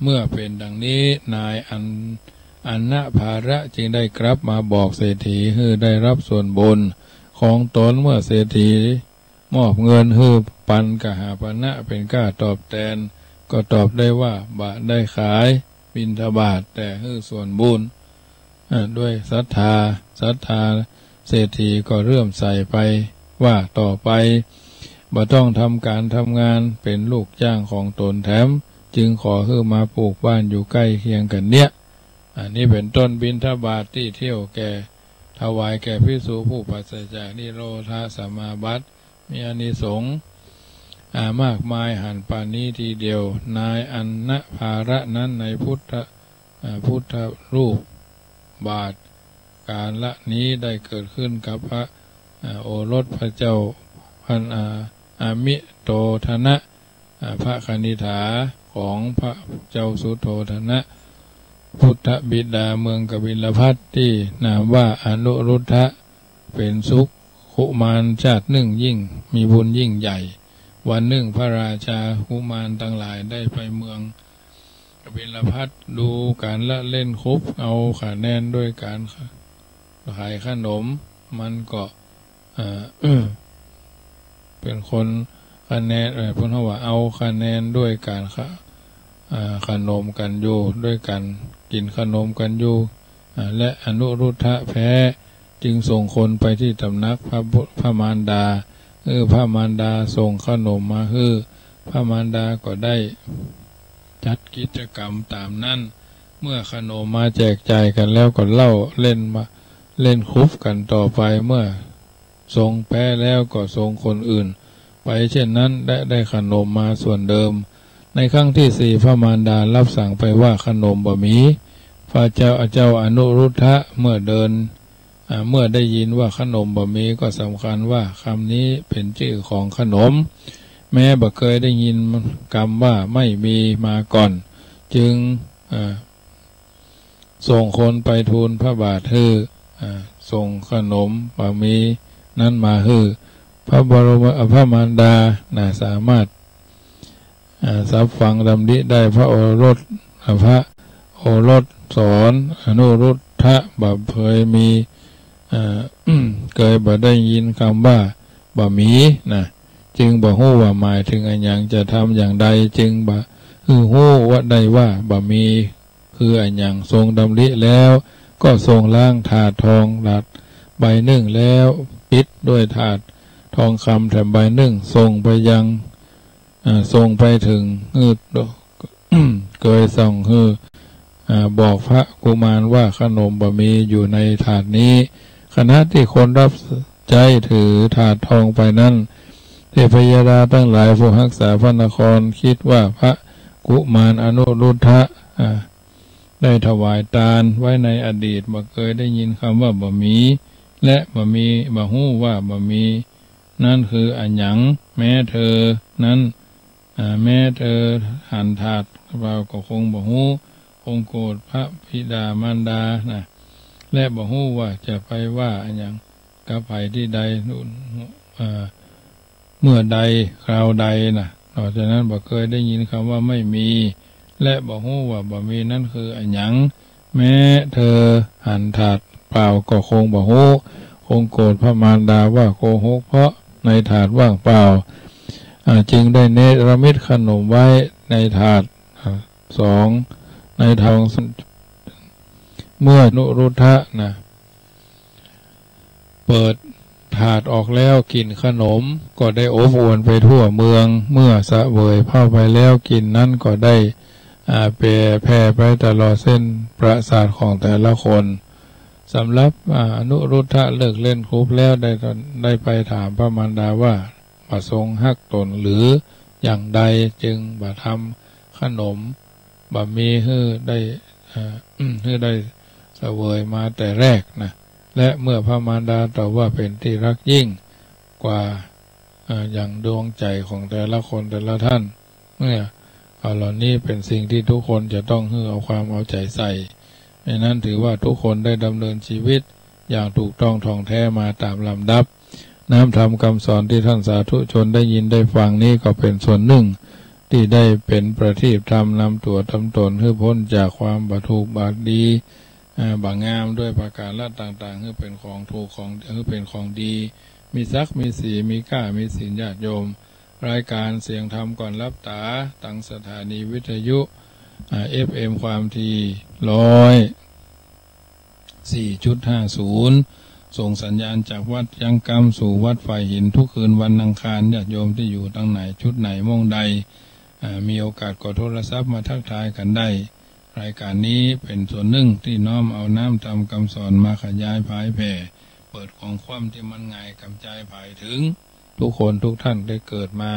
เมื่อเป็นดังนี้นายอันนะภาระจึงได้กลับมาบอกเศรษฐีให้ได้รับส่วนบุญของตนเมื่อเศรษฐีมอบเงินให้ปันกหาปณะเป็นค่าตอบแทนก็ตอบได้ว่าบาได้ขายบิณฑบาตแต่ให้ส่วนบุญด้วยศรัทธาเศรษฐีก็เริ่มใส่ไปว่าต่อไปบ่ต้องทำการทำงานเป็นลูกจ้างของตนแถมจึงขอให้มาปลูกบ้านอยู่ใกล้เคียงกันเนี่ยอันนี้เป็นต้นบิณฑบาตที่เที่ยวแก่ถวายแก่ภิกษุผู้ปราศจากนิโรธสมาบัติมีอานิสงส์มากมายหันปานนี้ทีเดียวนายอันนะภาระนั้นในพุทธรูปบาทการละนี้ได้เกิดขึ้นกับพระโอรสพระเจ้าพันอามิโตธนะพระคณิฐาของพระเจ้าสุโธธนะพุทธบิดาเมืองกบิลพัสที่นามว่าอนุรุทธะเป็นสุขขุมารชาติหนึ่งยิ่งมีบุญยิ่งใหญ่วันหนึ่งพระราชาขุมารทั้งหลายได้ไปเมืองกบิลพัสดูการละเล่นคุบเอาคะแนนด้วยการขายขนมมันก็เป็นคนคะแนนพูดว่าเอาคะแนนด้วยการขนมกันอยู่ด้วยกันกินขนมกันอยู่และอนุรุทธะแพ้จึงส่งคนไปที่ตำนักพระมารดาพระมารดาส่งขนมมาพระมารดาก็ได้จัดกิจกรรมตามนั้นเมื่อขนมมาแจกจ่ายกันแล้วก็เล่นคุบกันต่อไปเมื่อส่งแพ้แล้วก็ส่งคนอื่นไปเช่นนั้นได้ขนมมาส่วนเดิมในครั้งที่4พระมารดารับสั่งไปว่าขนมบ่มีพระเจ้าอนุรุทธะเมื่อได้ยินว่าขนมบ่มีก็สำคัญว่าคำนี้เป็นชื่อของขนมแม้บ่เคยได้ยินคำว่าไม่มีมาก่อนจึงส่งคนไปทูลพระบาทส่งขนมบ่มีนั้นมาพระมารดาสามารถซับฟังดำดิได้พระโอรสสอนอนุรุทธะบ่เคยมีเคยบ่ได้ยินคำว่าบ่มีจึงบ่ฮู้ว่าหมายถึงอะไรอย่างจะทำอย่างใดจึงบ่ฮู้ว่าได้ว่าบ่มี คืออันอย่างทรงดำริแล้วก็ทรงล้างถาดทองหลัดใบหนึ่งแล้วปิดด้วยถาดทองคำแถมใบหนึ่งทรงไปยังทรงไปถึงเกยส่งบอกพระกุมารว่าขนมบะหมี่อยู่ในถาดนี้ขณะที่คนรับใจถือถาดทองไปนั้นเทพยดาตั้งหลายผู้รักษาพระนครคิดว่าพระกุมารอนุรุทธะได้ถวายทานไว้ในอดีตบ่เคยได้ยินคำว่าบะหมี่และบะหมี่บ่ฮู้ว่าบะหมี่นั่นคืออันหยังแม้เธอนั้นแม้เธอหันถาดเราก็คงบ่ฮู้คงโกรธพระบิดามารดานะและบ่ฮู้ว่าจะไปว่าอันหยังกับไผที่ใดเมื่อใดคราวใดนะต่อจากนั้นบ่เคยได้ยินคำว่าไม่มีและบ่ฮู้ว่าบ่มีนั่นคืออันหยังแม้เธอหันถาดเปล่าก็คงบ่ฮู้คงโกรธพระมารดาว่าโกหกเพราะในถาดว่างเปล่าจึงได้เนรมิตขนมไว้ในถาดสองในทองเมื่อนุรุทธะนะเปิดถาดออกแล้วกินขนมก็ได้อบอวลไปทั่วเมืองเมื่อสะเวยเข้าไปแล้วกินนั้นก็ได้แผ่ไปตลอดเส้นประสาทของแต่ละคนสำหรับอนุรุทธะเลิกเล่นครบแล้วได้ไปถามพระมารดาว่าประสงค์ฮักตนหรืออย่างใดจึงบ่ทำขนมบ่มีให้ได้เสวยมาแต่แรกนะและเมื่อพระมารดาตอบว่าเป็นที่รักยิ่งกว่าอย่างดวงใจของแต่ละคนแต่ละท่านเมื่อเหล่านี้เป็นสิ่งที่ทุกคนจะต้องเอาความเอาใจใส่ดังนั้นถือว่าทุกคนได้ดำเนินชีวิตอย่างถูกต้องท่องแท้มาตามลำดับน้ำธรรมคำสอนที่ท่านสาธุชนได้ยินได้ฟังนี้ก็เป็นส่วนหนึ่งที่ได้เป็นประทีปธรรมนำตัวทำตนให้พ้นจากความบาถูกบาดีบางงามด้วยประการละต่างๆให้เป็นของถูกของให้เป็นของดีมีศักดิ์มีศีลมีกล้ามีศีลญาติโยมรายการเสียงธรรมก่อนรับตาตั้งสถานีวิทยุFM ความถี่104.50ส่งสัญญาณจากวัดยังกำสู่วัดไฟหินทุกคืนวันอังคารญาติโยมที่อยู่ตั้งไหนชุดไหนม่วงใดมีโอกาสกดโทรศัพท์มาทักทายกันได้รายการนี้เป็นส่วนหนึ่งที่น้อมเอาน้ำธรรมคำสอนมาขยายผายแผ่เปิดของความที่มันง่ายกับใจผายถึงทุกคนทุกท่านได้เกิดมา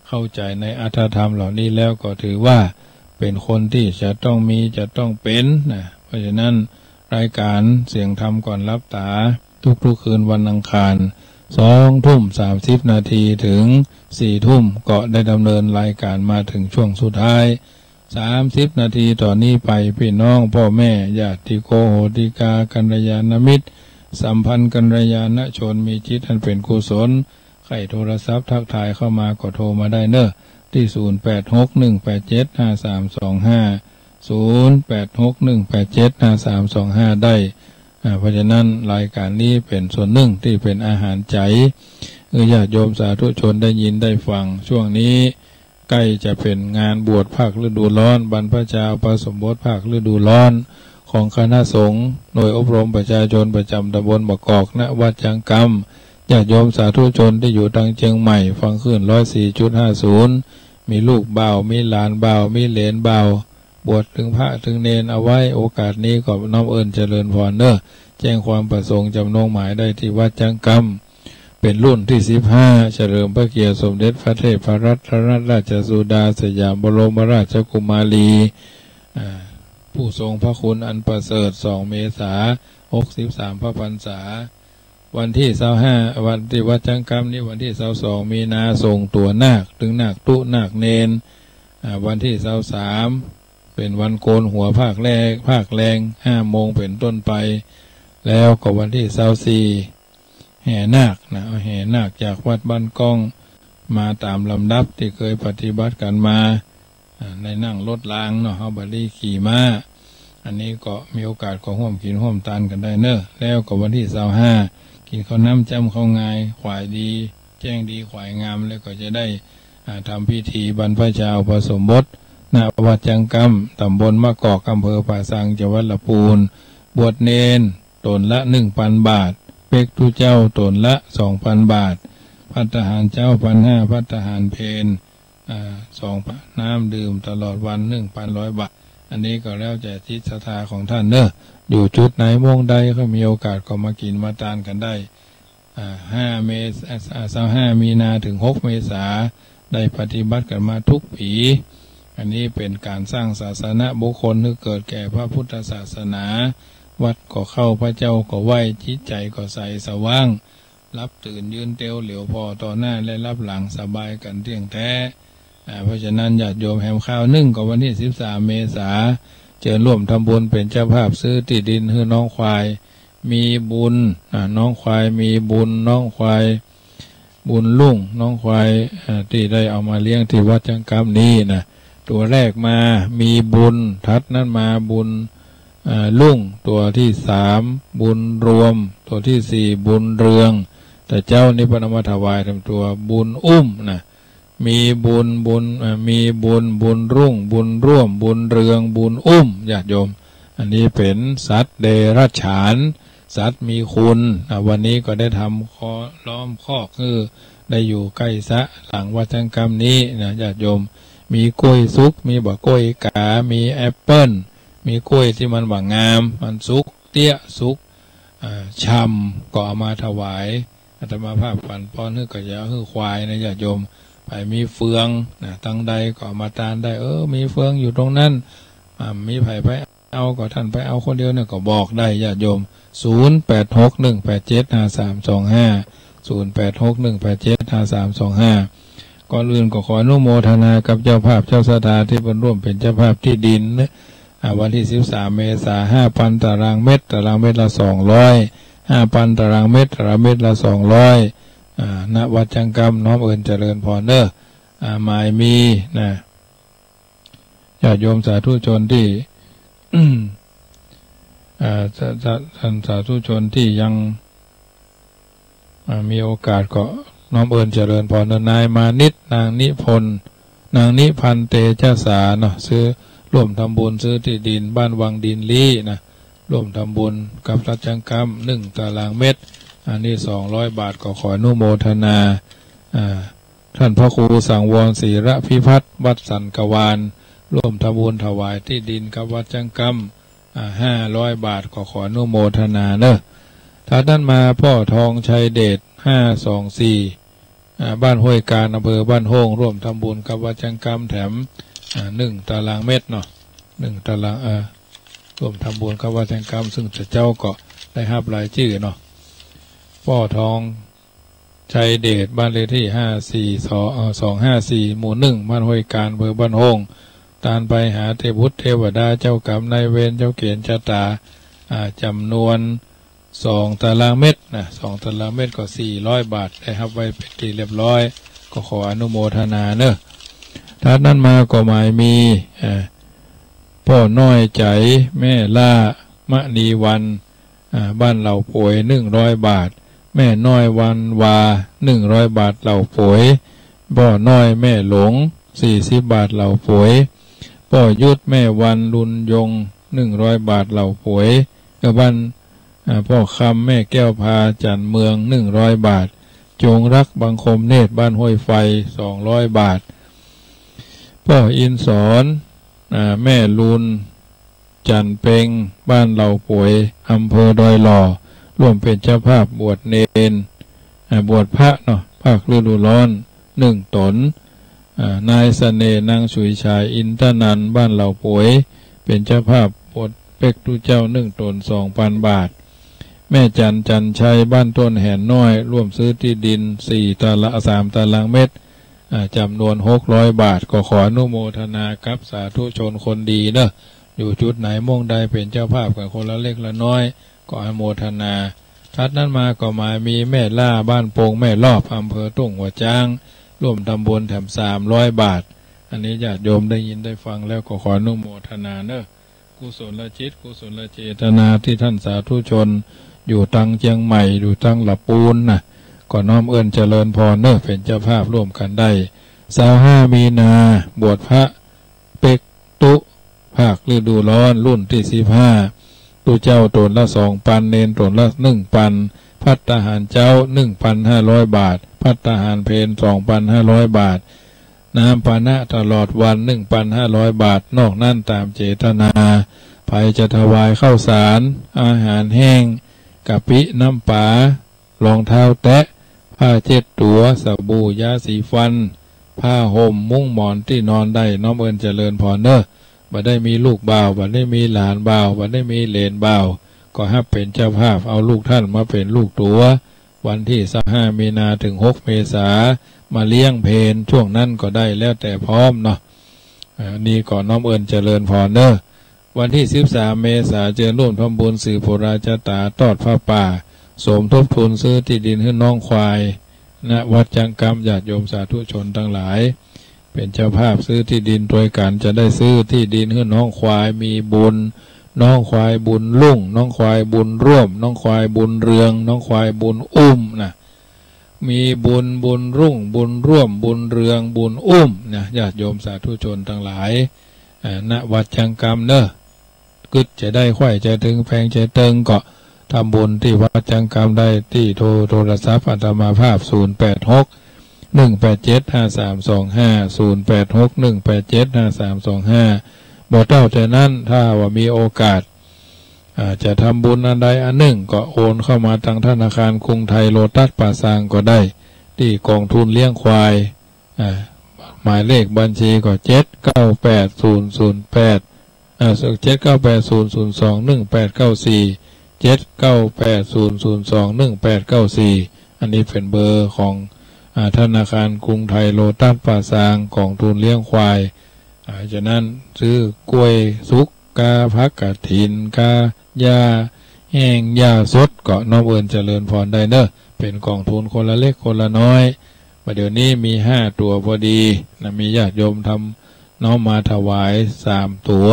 เข้าใจในอรรถธรรมเหล่านี้แล้วก็ถือว่าเป็นคนที่จะต้องมีจะต้องเป็นนะเพราะฉะนั้นรายการเสียงธรรมก่อนรับตาทุกคืนวันอังคาร20:30 นาทีถึง4 ทุ่มก็ได้ดำเนินรายการมาถึงช่วงสุดท้าย30 นาทีต่อนนี้ไปพี่น้องพ่อแม่ญาติโกโหติกากัลยาณมิตรสัมพันธ์กัลยาณชนมีจิตอันเป็นกุศลใครโทรศัพท์ทักทายเข้ามาก็โทรมาได้เนอะที่0861875325 0861875325 ได้เพราะฉะนั้นรายการนี้เป็นส่วนหนึ่งที่เป็นอาหารใจญาติโยมสาธุชนได้ยินได้ฟังช่วงนี้ใกล้จะเป็นงานบวชภาคฤดูร้อนบรรพชาอุปสมบทภาคฤดูร้อนของคณะสงฆ์โดยอบรมประชาชนประจำตำบลบกกอกณวัดจังกำญาติโยมสาธุชนที่อยู่ทางเชียงใหม่ฟังขึ้น 104.50 มีลูกบ่าวมีหลานบ่าวมีเหลนบ่าวบวชถึงพระถึงเนนเอาไว้โอกาสนี้ก็น้อมเอิญเจริญพรเนอะแจ้งความประสงค์จำนงหมายได้ที่วัดจังกำเป็นรุ่นที่15เฉลิมพระเกียรติสมเด็จพระเทพรัตนราชสุดาสยามบรมราชกุมารีผู้ทรงพระคุณอันประเสริฐ2 เมษายน 63 พระพรรษาวันที่25วันที่วัดจังกำนี้วันที่22 มีนาส่งตัวนาคถึงนาคตุนาคเนนวันที่23เป็นวันโกนหัวภาคแรง5 โมงเป็นต้นไปแล้วก็วันที่24แห่นาคนะแห่นาคจากวัดบ้านกองมาตามลำดับที่เคยปฏิบัติกันมาในนั่งรถรางเนาะเฮาบริขี่ม้าอันนี้ก็มีโอกาสก็ร่วมกินร่วมทานกันได้เนอะแล้วก็วันที่25กินข้าวน้ำจ้ำข้าวงายขวายดีแจ้งดีขวายงามแล้วก็จะได้ทำพิธีบรรพชาอุปสมบท ณวัดจังกำตำบลมะกอกอำเภอป่าสังจังหวัดลำพูนบวชเนนตนละ 1,000 บาทเป็กทุเจ้าตนละ 2,000 บาทภัตตาหารเจ้า 1,500 ภัตตาหารเพน2,000น้ำดื่มตลอดวัน 1,100 บาทอันนี้ก็แล้วแต่จิตศรัทธาของท่านเนอะอยู่จุดไหนม่วงใดก็มีโอกาสก็มากินมาทานกันได้25 มีนาถึง 6 เมษาได้ปฏิบัติกันมาทุกปีอันนี้เป็นการสร้างศาสนาบุคคลที่เกิดแก่พระพุทธศาสนาวัดก็เข้าพระเจ้าก็ไหวจิตใจก็ใสสว่างรับตื่นยืนเตียวเหลียวพอต่อหน้าและรับหลังสบายกันเที่ยงแท้เพราะฉะนั้นญาติโยมแหมข้าวนึ่งก็วันที่13 เมษาเชิญร่วมทำบุญเป็นเจ้าภาพซื้อที่ดินให้น้องควายมีบุญน้องควายมีบุญน้องควายบุญลุ่งน้องควายที่ได้เอามาเลี้ยงที่วัดจังกำนี้นะตัวแรกมามีบุญทัดนั้นมาบุญลุ่งตัวที่3บุญรวมตัวที่4บุญเรืองแต่เจ้านี่พนมาถวายทำตัวบุญนะมีบุญมีบุญรุ่งบุญร่วมบุญเรืองบุญญาติโยมอันนี้เป็นสัตว์เดรัจฉานสัตว์มีคุณวันนี้ก็ได้ทำล้อมคอกคือได้อยู่ใกล้สะหลังวัดจังกำนี้นะญาติโยมมีกล้วยสุกมีบะกล้วยกามีแอปเปิ้ลมีกล้วยที่มันบางงามมันสุกเตี้ยสุกช่ำก็เอามาถวายอาตมาภาพฝันป้อนฮื้อกระยาฮื้อควายนะญาติโยมไปมีเฟืองนะตั้งใดก็มาตานได้มีเฟืองอยู่ตรงนั้นมีไผ่ไปเอาก็ท่านไปเอาคนเดียวเนี่ยก็บอกได้ญาติโยม0861875325 0861875325ก่อนอื่นก็ขออนุโมทนากับเจ้าภาพเจ้าสถานที่เป็นร่วมเป็นเจ้าภาพที่ดินวันที่13 เมษายน 5,000 ตารางเมตรตารางเมตรละ200 5,000 ตารางเมตรตารางเมตรละ200ณวัดจังกำน้อมเอิญเจริญพรเนอหมายมีนะญาติโยมสาธุชนที่ท่านสาธุชนที่ยังมีโอกาสก็น้อมเอิญเจริญพรนายมานิดนางนิพนธ์นางนิพันเตเจ้าสาเนาะซื้อร่วมทำบุญซื้อที่ดินบ้านวังดินลี่นะร่วมทำบุญกับรัชจังกำ1 ตารางเมตรอันนี้200 บาทก็ขออนุโมทนาท่านพระครูสังวรศรีระพิพัฒน์วัดสันกวาลร่วมทำบุญถวายที่ดินกับวัดจังกำ500 บาทก็ขออนุโมทนาเนอะถ้าท่านมาพ่อทองชัยเดช524บ้านห้วยการอำเภอบ้านโฮงร่วมทำบุญกับวัดจังกำแถม1 ตารางเมตรเนาะ1 ตารางร่วมทำบุญกับวัดจังกำซึ่งเจ้าก็ได้รับรายชื่อเนาะพ่อทองชัยเดชบ้านเลขที่254หมู่1บ้านห้วยการอำเภอบ้านโฮงตานไปหาเทพุทธเทวดาเจ้ากรรมนายเวรเจ้าเกียรติชะตาจำนวน2 ตารางเมตรนะ2 ตารางเมตรก็400 บาทได้รับไว้เป็นที่เรียบร้อยก็ขออนุโมทนาเนอะถ้านั้นมาก็หมายมีพ่อน้อยใจแม่ล่ามะนีวันบ้านเหล่าป่วย100 บาทแม่น้อยวันวา100 บาทเหล่าป่วยพ่อน้อยแม่หลง40 บาทเหล่าป่วยพ่อยุดแม่วันลุนยง100 บาทเหล่าป่วยบ้านพ่อคำแม่แก้วพาจันเมือง100 บาทจงรักบังคมเนตรบ้านห้วยไฟ200 บาทพ่ออินสอนแม่ลุนจันเปงบ้านเหล่าป่วยอำเภอดอยหล่อร่วมเป็นเจ้าภาพบวชเนนบวชพระเนาะภาคฤดูร้อน1 ตนนายเสน่ห์นางสุยชายอินทนันบ้านเหล่าป่วยเป็นเจ้าภาพบวชเป็กตุเจ้า1 ตน 2,000 บาทแม่จันชัยบ้านต้นแห่นน้อยร่วมซื้อที่ดิน3 ตารางเมตรจำนวน600 บาทก็ขออนุโมทนากับสาธุชนคนดีเนอะอยู่จุดไหนม่วงใดเป็นเจ้าภาพกันคนละเล็กละน้อยก็อนุโมทนาทัดนั้นมาก็หมายมีแม่ล่าบ้านโป่งแม่รอบอำเภอตุ้งหัวจ้างร่วมทำบุญแถม300 บาทอันนี้ญาติโยมได้ยินได้ฟังแล้วก็ขออนุโมทนาเนอะกุศลจิตกุศลเจตนาที่ท่านสาธุชนอยู่ตั้งเชียงใหม่อยู่ตั้งหลับปูนนะก็น้อมเอิญเจริญพรเนอะเป็นเจ้าภาพร่วมกันได้25 มีนาบวชพระ เป็กตุภาคฤดูร้อนรุ่นที่15ตู้เจ้าตนละ2 ปันเนนตนละ1 ปันภัตตาหารเจ้า 1,500 บาทภัตตาหารเพน 2,500 บาทน้ำปานะตลอดวัน 1,500 บาทนอกนั้นตามเจตนาภายจะถวายข้าวสารอาหารแห้งกะปิน้ำปลารองเท้าแตะผ้าเช็ดตัวสบู่ยาสีฟันผ้าห่มมุ้งหมอนที่นอนได้น้อมเอิญเจริญพรเนอะบัดได้มีลูกบ่าวบัดได้มีหลานบ่าวบัดได้มีเหลนบ่าวก็ให้เป็นเจ้าภาพเอาลูกท่านมาเป็นลูกตัววันที่15 มีนาถึง6 เมษามาเลี้ยงเพนช่วงนั้นก็ได้แล้วแต่พร้อมเนาะนี่ก่อนน้อมเอิญเจริญพรเนอะวันที่13 เมษาเจริญร่วมทำบุญสื่อโพราชตาตอดผ้าป่าสมทบทุนซื้อที่ดินให้น้องควายณวัดจังกรรมญาติโยมสาธุชนทั้งหลายเป็นเจ้าภาพซื้อที่ดินโดยการจะได้ซื้อที่ดินให้น้องควายมีบุญน้องควายบุญลุ่งน้องควายบุญร่วมน้องควายบุญเรืองน้องควายบุญนะมีบุญรุ่งบุญร่วมบุญเรืองบุญนะญาติโยมสาธุชนทั้งหลายณวัดจังกรรมเนอะกึดจะได้ค่อยจะถึงแพงจะเติงก็ทำบุญที่วัดจังกรรมได้ที่โทรศัพท์อาตมาภาพ086-187-5325 บอกเจ้าแต่นั้นถ้าว่ามีโอกาสจะทำบุญอันใดอันหนึ่งก็โอนเข้ามาทางธนาคารกรุงไทยโลตัสป่าซางก็ได้ที่กองทุนเลี้ยงควายหมายเลขบัญชีก็79800021894 อันนี้เป็นเบอร์ของธนาคารกรุงไทยโลตัสป่าซางกองทุนเลี้ยงควายฉะนั้นซื้อกล้วยสุกกาพักกะถินกายาแห้งยาสดก็น้อมเอิญเจริญพรได้เนอะเป็นกองทุนคนละเล็กคนละน้อยเดี๋ยวนี้มี5 ตัวพอดีนะมีญาติโยมทำน้อมมาถวาย3 ตัว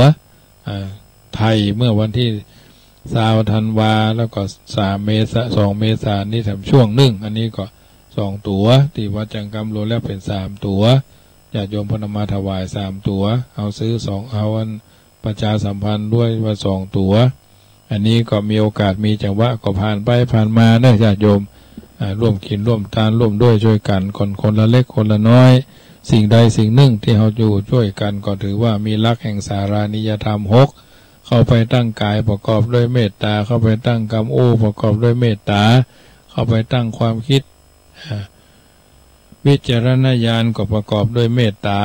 ไทยเมื่อวันที่20 ธันวาแล้วก็2 เมษายนนี่ทำช่วง1อันนี้ก็2 ตัวที่วัดจังกรรมรวมแล้วเป็น3 ตัวญาติโยมพนมาถวาย3 ตัวเอาซื้อ2เอาอันประชาสัมพันธ์ด้วยว่า2 ตัวอันนี้ก็มีโอกาสมีจังหวะก็ผ่านไปผ่านมาเนอะญาติโยมร่วมกินร่วมทานร่วมด้วยช่วยกันคนละเล็กคนละน้อยสิ่งใดสิ่งหนึ่งที่เราอยู่ช่วยกันก็ถือว่ามีหลักแห่งสารานิยธรรม6เข้าไปตั้งกายประกอบด้วยเมตตาเข้าไปตั้งกรรมประกอบด้วยเมตตาเข้าไปตั้งความคิดวิจารณญาณก็ประกอบด้วยเมตตา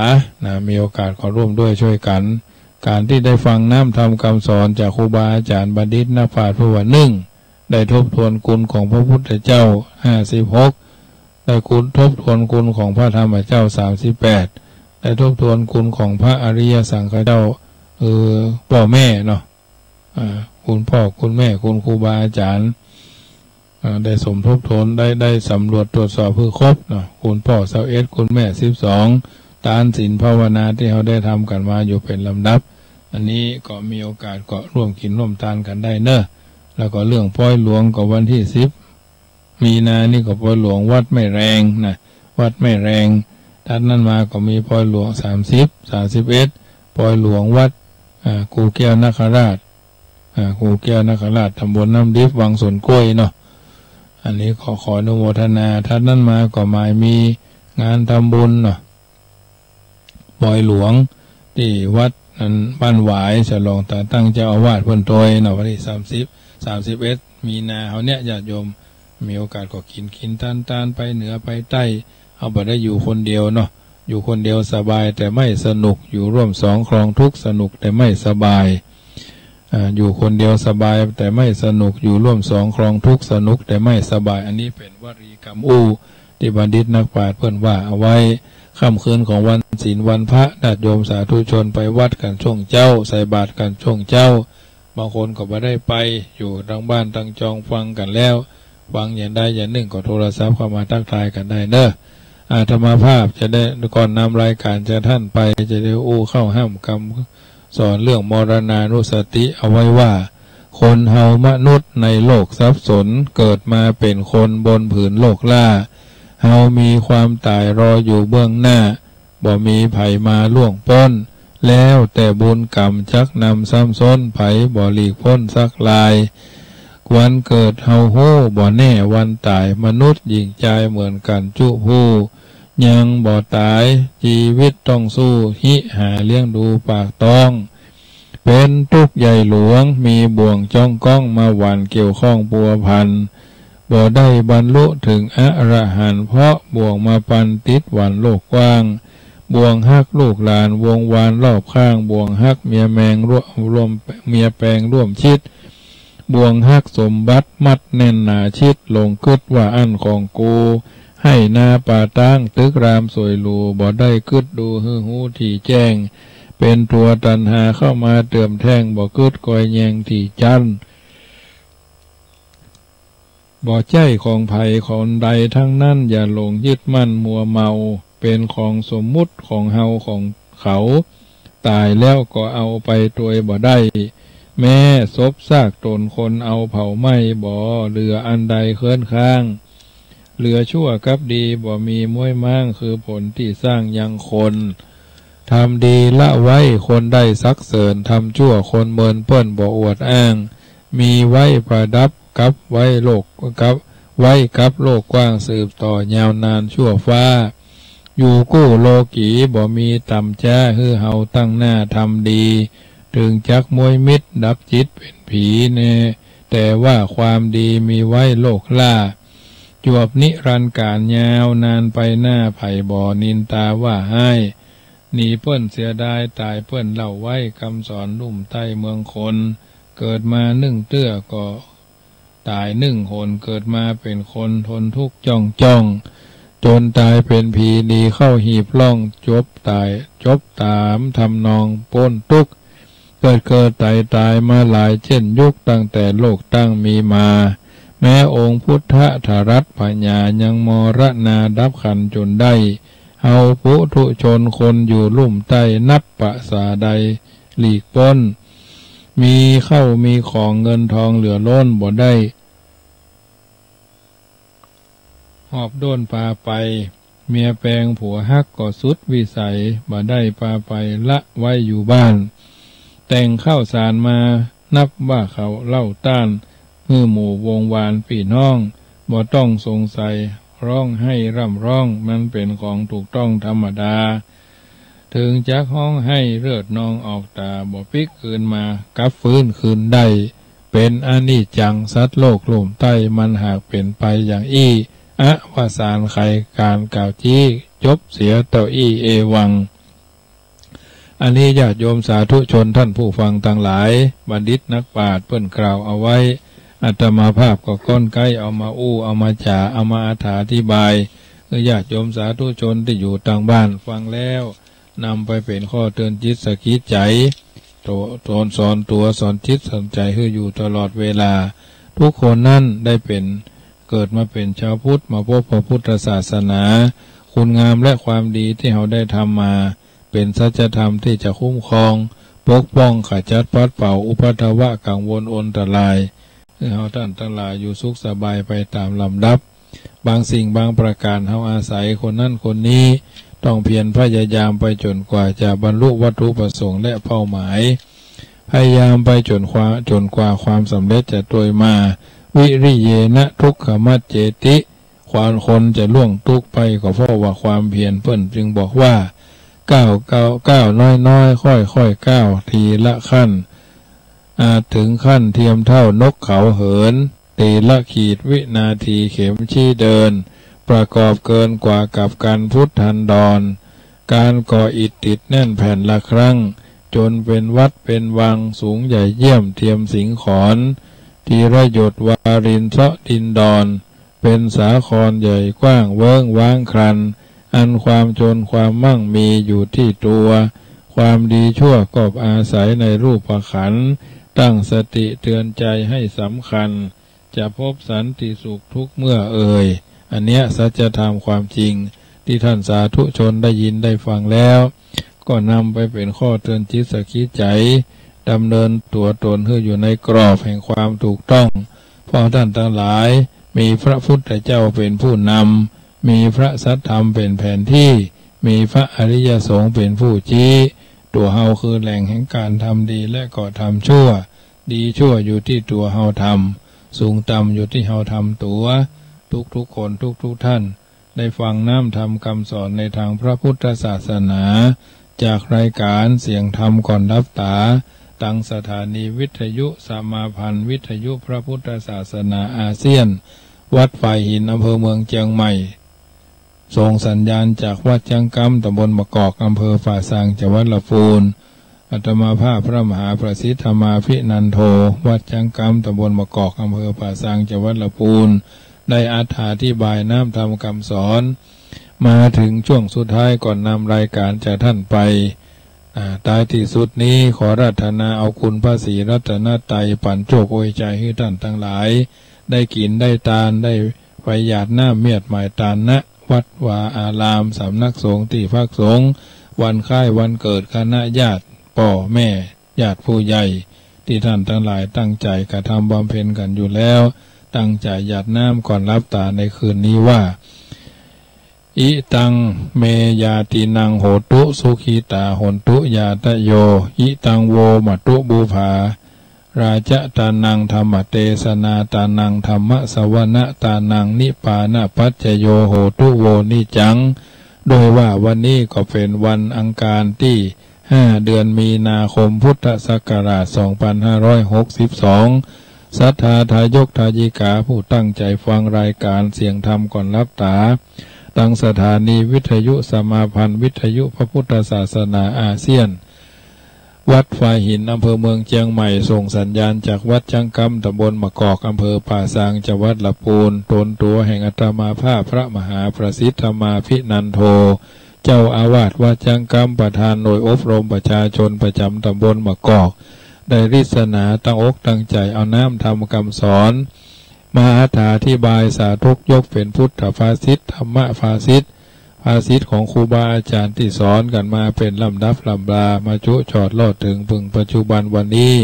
มีโอกาสขอร่วมด้วยช่วยกันการที่ได้ฟังน้ำธรรมคำสอนจากครูบาอาจารย์บัณฑิตนักปราชญ์ผู้ว่าได้ทบทวนคุณของพระพุทธเจ้า56ได้ทบทวนคุณของพระธรรมเจ้า38ได้ทบทวนคุณของพระอริยสังฆเจ้าพ่อแม่เนาะคุณพ่อคุณแม่คุณครูบาอาจารย์ได้สมทบทวนได้สำรวจตรวจสอบเพื่อครบเนาะคุณพ่อ21คุณแม่12ทานศีลภาวนาที่เขาได้ทำกันมาอยู่เป็นลำดับอันนี้ก็มีโอกาสก็ร่วมกินร่วมทานกันได้เนอะแล้วก็เรื่องปล่อยหลวงก็วันที่10 มีนานี่ก็ปล่อยหลวงวัดไม่แรงนะวัดไม่แรงทัดนั้นมาก็มีปล่อยหลวง30 31ปล่อยหลวงวัดกูแก้วนาคราชกูแก้วนาคราชตำบลน้ำดิบวังสวนกล้วยเนาะอันนี้ขออนุโมทนาทัดนั้นมาก็หมายมีงานทำบุญเนาะปล่อยหลวงที่วัดนั้นบ้านหวายฉลองแต่ตั้งเจ้าอาวาสเพิ่นโตยเนาะวันที่31 มีนาเขาเนี่ยญาติโยมมีโอกาสก็กินทานไปเหนือไปใต้เอาบ่ได้อยู่คนเดียวเนาะอยู่คนเดียวสบายแต่ไม่สนุกอยู่ร่วม2 ครองทุกข์สนุกแต่ไม่สบายอยู่คนเดียวสบายแต่ไม่สนุกอยู่ร่วม2 ครองทุกข์สนุกแต่ไม่สบายอันนี้เป็นวลีกรรมที่บัณฑิตนักปราชญ์เพิ่นว่าเอาไว้ค่ำคืนของวันศีลวันพระญาติโยมสาธุชนไปวัดกันช่วงเจ้าใส่บาตรกันช่วงเจ้าบางคนก็ไม่ได้ไปอยู่ทางบ้านทางจองฟังกันแล้วฟังอย่างใดอย่างหนึ่งก็โทรศัพท์เข้ามาทักทายกันได้เนอะอาตมาภาพจะได้ก่อนนำรายการจะท่านไปจะได้เข้าห้ามคำสอนเรื่องมรณานุสติเอาไว้ว่าคนเฮามนุษย์ในโลกสับสนเกิดมาเป็นคนบนผืนโลกล่าเฮามีความตายรออยู่เบื้องหน้าบ่มีไผมาล่วงพ้น แล้วแต่บุญกรรมจักนำซ้ำซ้นไผบ่หลีกพ้นสักลายวันเกิดเฮาฮู้บ่แน่วันตายมนุษย์หญิงใจเหมือนกันจุผู้ยังบ่ตายชีวิตต้องสู้หิหาเลี้ยงดูปากต้องเป็นทุกข์ใหญ่หลวงมีบ่วงจ้องก้องมาหวันเกี่ยวข้องปัวพันบ่ได้บรรลุถึงอรหันต์เพราะบ่วงมาปันติดหวันโลกกว้างบ่วงฮักลูกหลานวงวานรอบข้างบ่วงฮักเมียแมงร่วมเมียแปลงร่วมชิดบ่วงฮักสมบัติมัดแน่นหนาชิดลงกึดว่าอันของกูให้นาป่าตั้งตึกรามสวยหรูบ่ได้กึดดูฮือหูที่แจ้งเป็นตัวตันหาเข้ามาเติมแท่งบ่กึดคอยแยงที่จันบ่ใจของไผ่ของใดทั้งนั้นอย่าหลงยึดมั่นมัวเมาเป็นของสมมุติของเฮาของเขาตายแล้วก็เอาไปตัวบ่ได้แม่ศพซากตนคนเอาเผาไหม้บ่เหลืออันใดเคลื่อนข้างเหลือชั่วกับดีบ่มีม้วยมั่งคือผลที่สร้างยังคนทำดีละไว้คนได้สักเสริญทำชั่วคนเมินเปิ้นบ่อวดอ้างมีไว้ประดับกับไว้โลกกับไว้กับโลกกว้างสืบต่อยาวนานชั่วฟ้าอยู่กู้โลกีบ่มีต่ำจ้าฮือเฮาตั้งหน้าทำดีถึงจักมวยมิตรดับจิตเป็นผีเน่แต่ว่าความดีมีไว้โลกล่าจวบนิรันดร์การยาวนานไปหน้าไผ่บ่อนินตาว่าให้หนีเปิ้นเสียดายตายเปิ้นเล่าไว้คำสอนลุ่มใต้เมืองคนเกิดมานึ่งเตื้อก็ตายนึ่งหนเกิดมาเป็นคนทนทุกข์จ้องจนตายเป็นผีดีเข้าหีบล่องจบตามทำนองป้นทุกข์เกิดตายมาหลายเช่นยุคตั้งแต่โลกตั้งมีมาแม้องค์พุทธธรัตน์ปัญญายังมรณาดับขันจนได้เฮาปุถุชนคนอยู่ลุ่มใต้นับประสาใดหลีกพ้นมีเข้ามีของเงินทองเหลือล้นบ่ได้หอบโดนปลาไปเมียแปลงผัวฮักก็สุดวิสัยบ่ได้ปลาไปละไว้อยู่บ้านแต่งข้าวสารมานับว่าเขาเล่าต้านมือหมู่วงวานพี่น้องบ่ต้องสงสัยร้องให้ร่ำร้องมันเป็นของถูกต้องธรรมดาถึงจักห้องให้เลือดนองออกตาบ่พลิกคืนมากับฟื้นคืนได้เป็นอนิจจังสัตว์โลกลุ่มใต้มันหากเป็นไปอย่างอี้วสานไขการกล่าวจี้จบเสียเต่าอี้เอวังอันนี้ญาติโยมสาธุชนท่านผู้ฟังทั้งหลายบัณฑิตนักปราชญ์เพิ่นกล่าวเอาไว้อาตมาภาพก็ก้นใกล้เอามาเอามาจ่าเอามาอธิบายญาติโยมสาธุชนที่อยู่ต่างบ้านฟังแล้วนำไปเป็นข้อเตือนจิตสกิดใจสอนตัวสอนจิตสอนใจให้อยู่ตลอดเวลาทุกคนนั่นได้เป็นเกิดมาเป็นชาวพุทธมาพบพระพุทธศาสนาคุณงามและความดีที่เราได้ทำมาเป็นสัจธรรมที่จะคุ้มครองปกป้องขจัดปัดเป่าอุปัฏฐวะกังวลอนตรายให้เราท่านทั้งหลายอยู่สุขสบายไปตามลำดับบางสิ่งบางประการเราอาศัยคนนั้นคนนี้ต้องเพียรพยายามไปจนกว่าจะบรรลุวัตถุประสงค์และเป้าหมายพยายามไปจนกว่าความสำเร็จจะโดยมาวิริเยนะทุกขมัจเจติความคนจะล่วงทุกข์ไปก็เพราะว่าความเพียรเพิ่นจึงบอกว่าก้าวน้อยค่อยก้าวทีละขั้นอาจถึงขั้นเทียมเท่านกเขาเหินตีละขีดวินาทีเข็มชี้เดินประกอบเกินกว่ากับการพุทธันดรการก่ออิฐติดแน่นแผ่นละครั้งจนเป็นวัดเป็นวังสูงใหญ่เยี่ยมเทียมสิงขอนทีระยศวารินทะดินดอนเป็นสาครใหญ่กว้างเวิ้งว้างครันอันความจนความมั่งมีอยู่ที่ตัวความดีชั่วก็อาศัยในรูปขันธ์ตั้งสติเตือนใจให้สำคัญจะพบสันติสุขทุกเมื่ออันเนี้ยสัจธรรมความจริงที่ท่านสาธุชนได้ยินได้ฟังแล้วก็นำไปเป็นข้อเตือนจิตสกิดใจดำเนินตัวตนให้อยู่ในกรอบแห่งความถูกต้องเพราะท่านทั้งหลายมีพระพุทธเจ้าเป็นผู้นำมีพระสัทธรรมเป็นแผนที่มีพระอริยสงฆ์เป็นผู้ชี้ ตัวเฮาคือแหล่งแห่งการทำดีและก็ทำชั่วดีชั่วอยู่ที่ตัวเฮาทำสูงต่ำอยู่ที่เฮาทำตัวทุกคนทุกท่านได้ฟังน้ำธรรมคำสอนในทางพระพุทธศาสนาจากรายการเสียงธรรมก่อนรับตาตั้งสถานีวิทยุสมาพันธ์วิทยุพระพุทธศาสนาอาเซียนวัดฝ่ายหินอำเภอเมืองเชียงใหม่ส่งสัญญาณจากวัดจังกำตำบลมะกอกอำเภอฝ่ายสางจังหวัดลำพูนอาตมาภาพพระมหาประสิทธธรรมาภินันโทวัดจังกำตำบลมะกอกอำเภอฝ่ายสางจังหวัดลำพูนได้อธิบายน้ำธรรมคำสอนมาถึงช่วงสุดท้ายก่อนนำรายการจากท่านไปท้ายที่สุดนี้ขอรัตนาเอาคุณพระศรีรัตนตรัยปั่นโชคอวยใจให้ท่านทั้งหลายได้กินได้ทานได้ไปหยาดน้ำเมียดหมายตานณวัดวาอารามสำนักสงฆ์ที่พักสงฆ์วันคล้ายวันเกิดคณะญาติพ่อแม่ญาติผู้ใหญ่ที่ท่านทั้งหลายตั้งใจกระทำบำเพ็ญกันอยู่แล้วตั้งใจหยาดน้ำก่อนรับตาในคืนนี้ว่าอิตังเมยาตินังโหตุสุขีตาหนตุยาตโยอิตังโวมัตตุบูภาราชตานังธรรมเตสนาตานังธรรมสวนะตานังนิปานะปัจจโยโหตุโวนิจังโดยว่าวันนี้ก็เป็นวันอังคารที่5 เดือนมีนาคมพุทธศักราช2562ศรัทธาทายกทายิกาผู้ตั้งใจฟังรายการเสียงธรรมก่อนรับตาตั้งสถานีวิทยุสมาพันธ์วิทยุพระพุทธศาสนาอาเซียนวัดฝ่ายหินอำเภอเมืองเชียงใหม่ส่งสัญญาณจากวัดจังกำตำบลมะกอกอำเภอป่าซางจังหวัดลำพูนตนตัวแห่งอาตมาภาพพระมหาประสิทธธรรมาภินันโทเจ้าอาวาสวัดจังกำประธานหน่วยอบรมประชาชนประจำตำบลมะกอกได้ริศนาตั้งอกตั้งใจเอาน้ำธรรมคำสอนมาอธิบายสาธกยกเป็นพุทธภาษิตธรรมภาษิตของครูบาอาจารย์ที่สอนกันมาเป็นลำดับลำดามาจุจอดลอดถึงพึงปัจจุบันวันนี้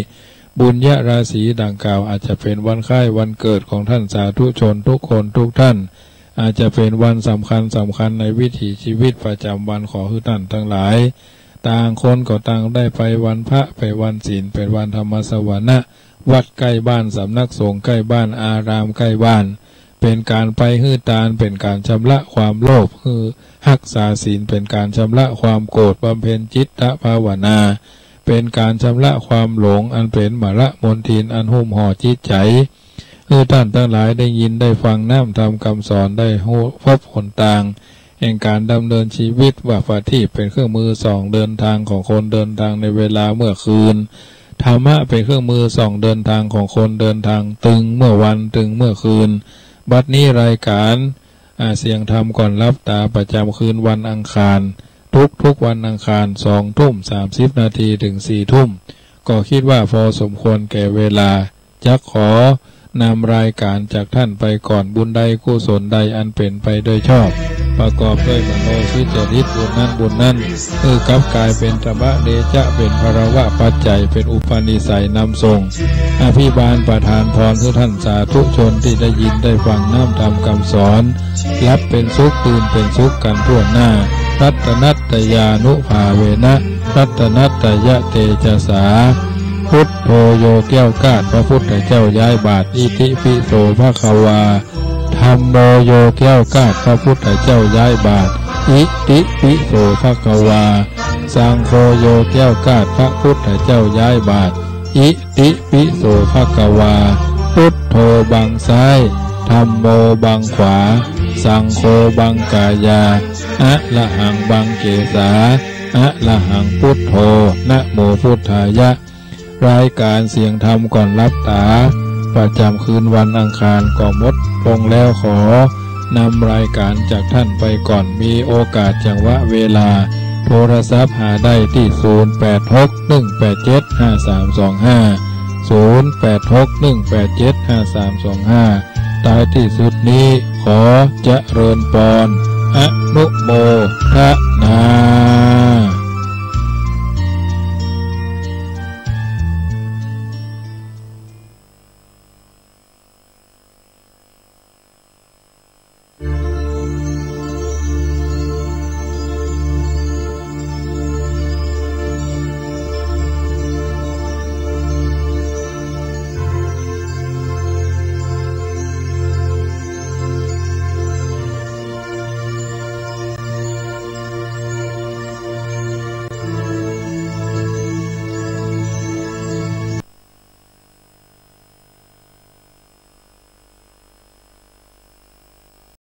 บุญญาราศีดังกล่าวอาจจะเป็นวันคล้ายวันเกิดของท่านสาธุชนทุกคนทุกท่านอาจจะเป็นวันสำคัญในวิถีชีวิตประจำวันของท่านทั้งหลายต่างคนก็ต่างได้ไปวันพระไปวันศีลเป็นวันธรรมสวนะวัดใกล้บ้านสำนักสงฆ์ใกล้บ้านอารามใกล้บ้านเป็นการไปฮื้อตานเป็นการชำระความโลภคือรักษาศีลเป็นการชำระความโกรธบำเพ็ญจิตตภาวนาเป็นการชำระความหลงอันเป็นมรมนทินอันหุ้มห่อจิตใจคือท่านทั้งหลายได้ยินได้ฟังน้ำธรรมคำสอนได้พบผลต่างแห่งการดำเนินชีวิตว่าฝ่าที่เป็นเครื่องมือส่องเดินทางของคนเดินทางในเวลาเมื่อคืนธรรมะเป็นเครื่องมือส่องเดินทางของคนเดินทางตึงเมื่อวันตึงเมื่อคืนบัดนี้รายการเสียงธรรมก่อนรับตาประจำคืนวันอังคารทุกวันอังคาร20:30 นาทีถึง4 ทุ่มก็คิดว่าพอสมควรแก่เวลาจะขอนำรายการจากท่านไปก่อนบุญใดกุศลใดอันเป็นไปโดยชอบประกอบด้วยมโนสุจริตบุญนั้นคือกลับกลายเป็นธรรมะเดชะเป็นภรวะปัจจัยเป็นอุปนิสัยนำส่งอภิบาลประทานพรคือท่านสาธุชนที่ได้ยินได้ฟังน้ำธรรมคำสอนรับเป็นสุขตื่นเป็นสุขกันทั่วหน้ารัตนัตตยานุภาเวนะรัตนัตตยะเตจสาพุทโธโยแก้วกาดพระพุทธเจ้าย้ายบาทอิติปิโสภควาธัมโมโยแก้วกาดพระพุทธเจ้าย้ายบาทอิติปิโสภควาสังโฆโยแก้วกาดพระพุทธเจ้าย้ายบาทอิติปิโสภควาพุทโธบังซ้ายธัมโมบังขวาสังโฆบังกายาอะระหังบังเกสาอะระหังพุทโธนะโมพุทธายะรายการเสียงธรรมก่อนรับตาประจำคืนวันอังคารก็หมดลงแล้วขอนำรายการจากท่านไปก่อนมีโอกาสจังหวะเวลาโทรศัพท์หาได้ที่0861875325 ท้ายที่สุดนี้ขอเจริญพรอนุโมท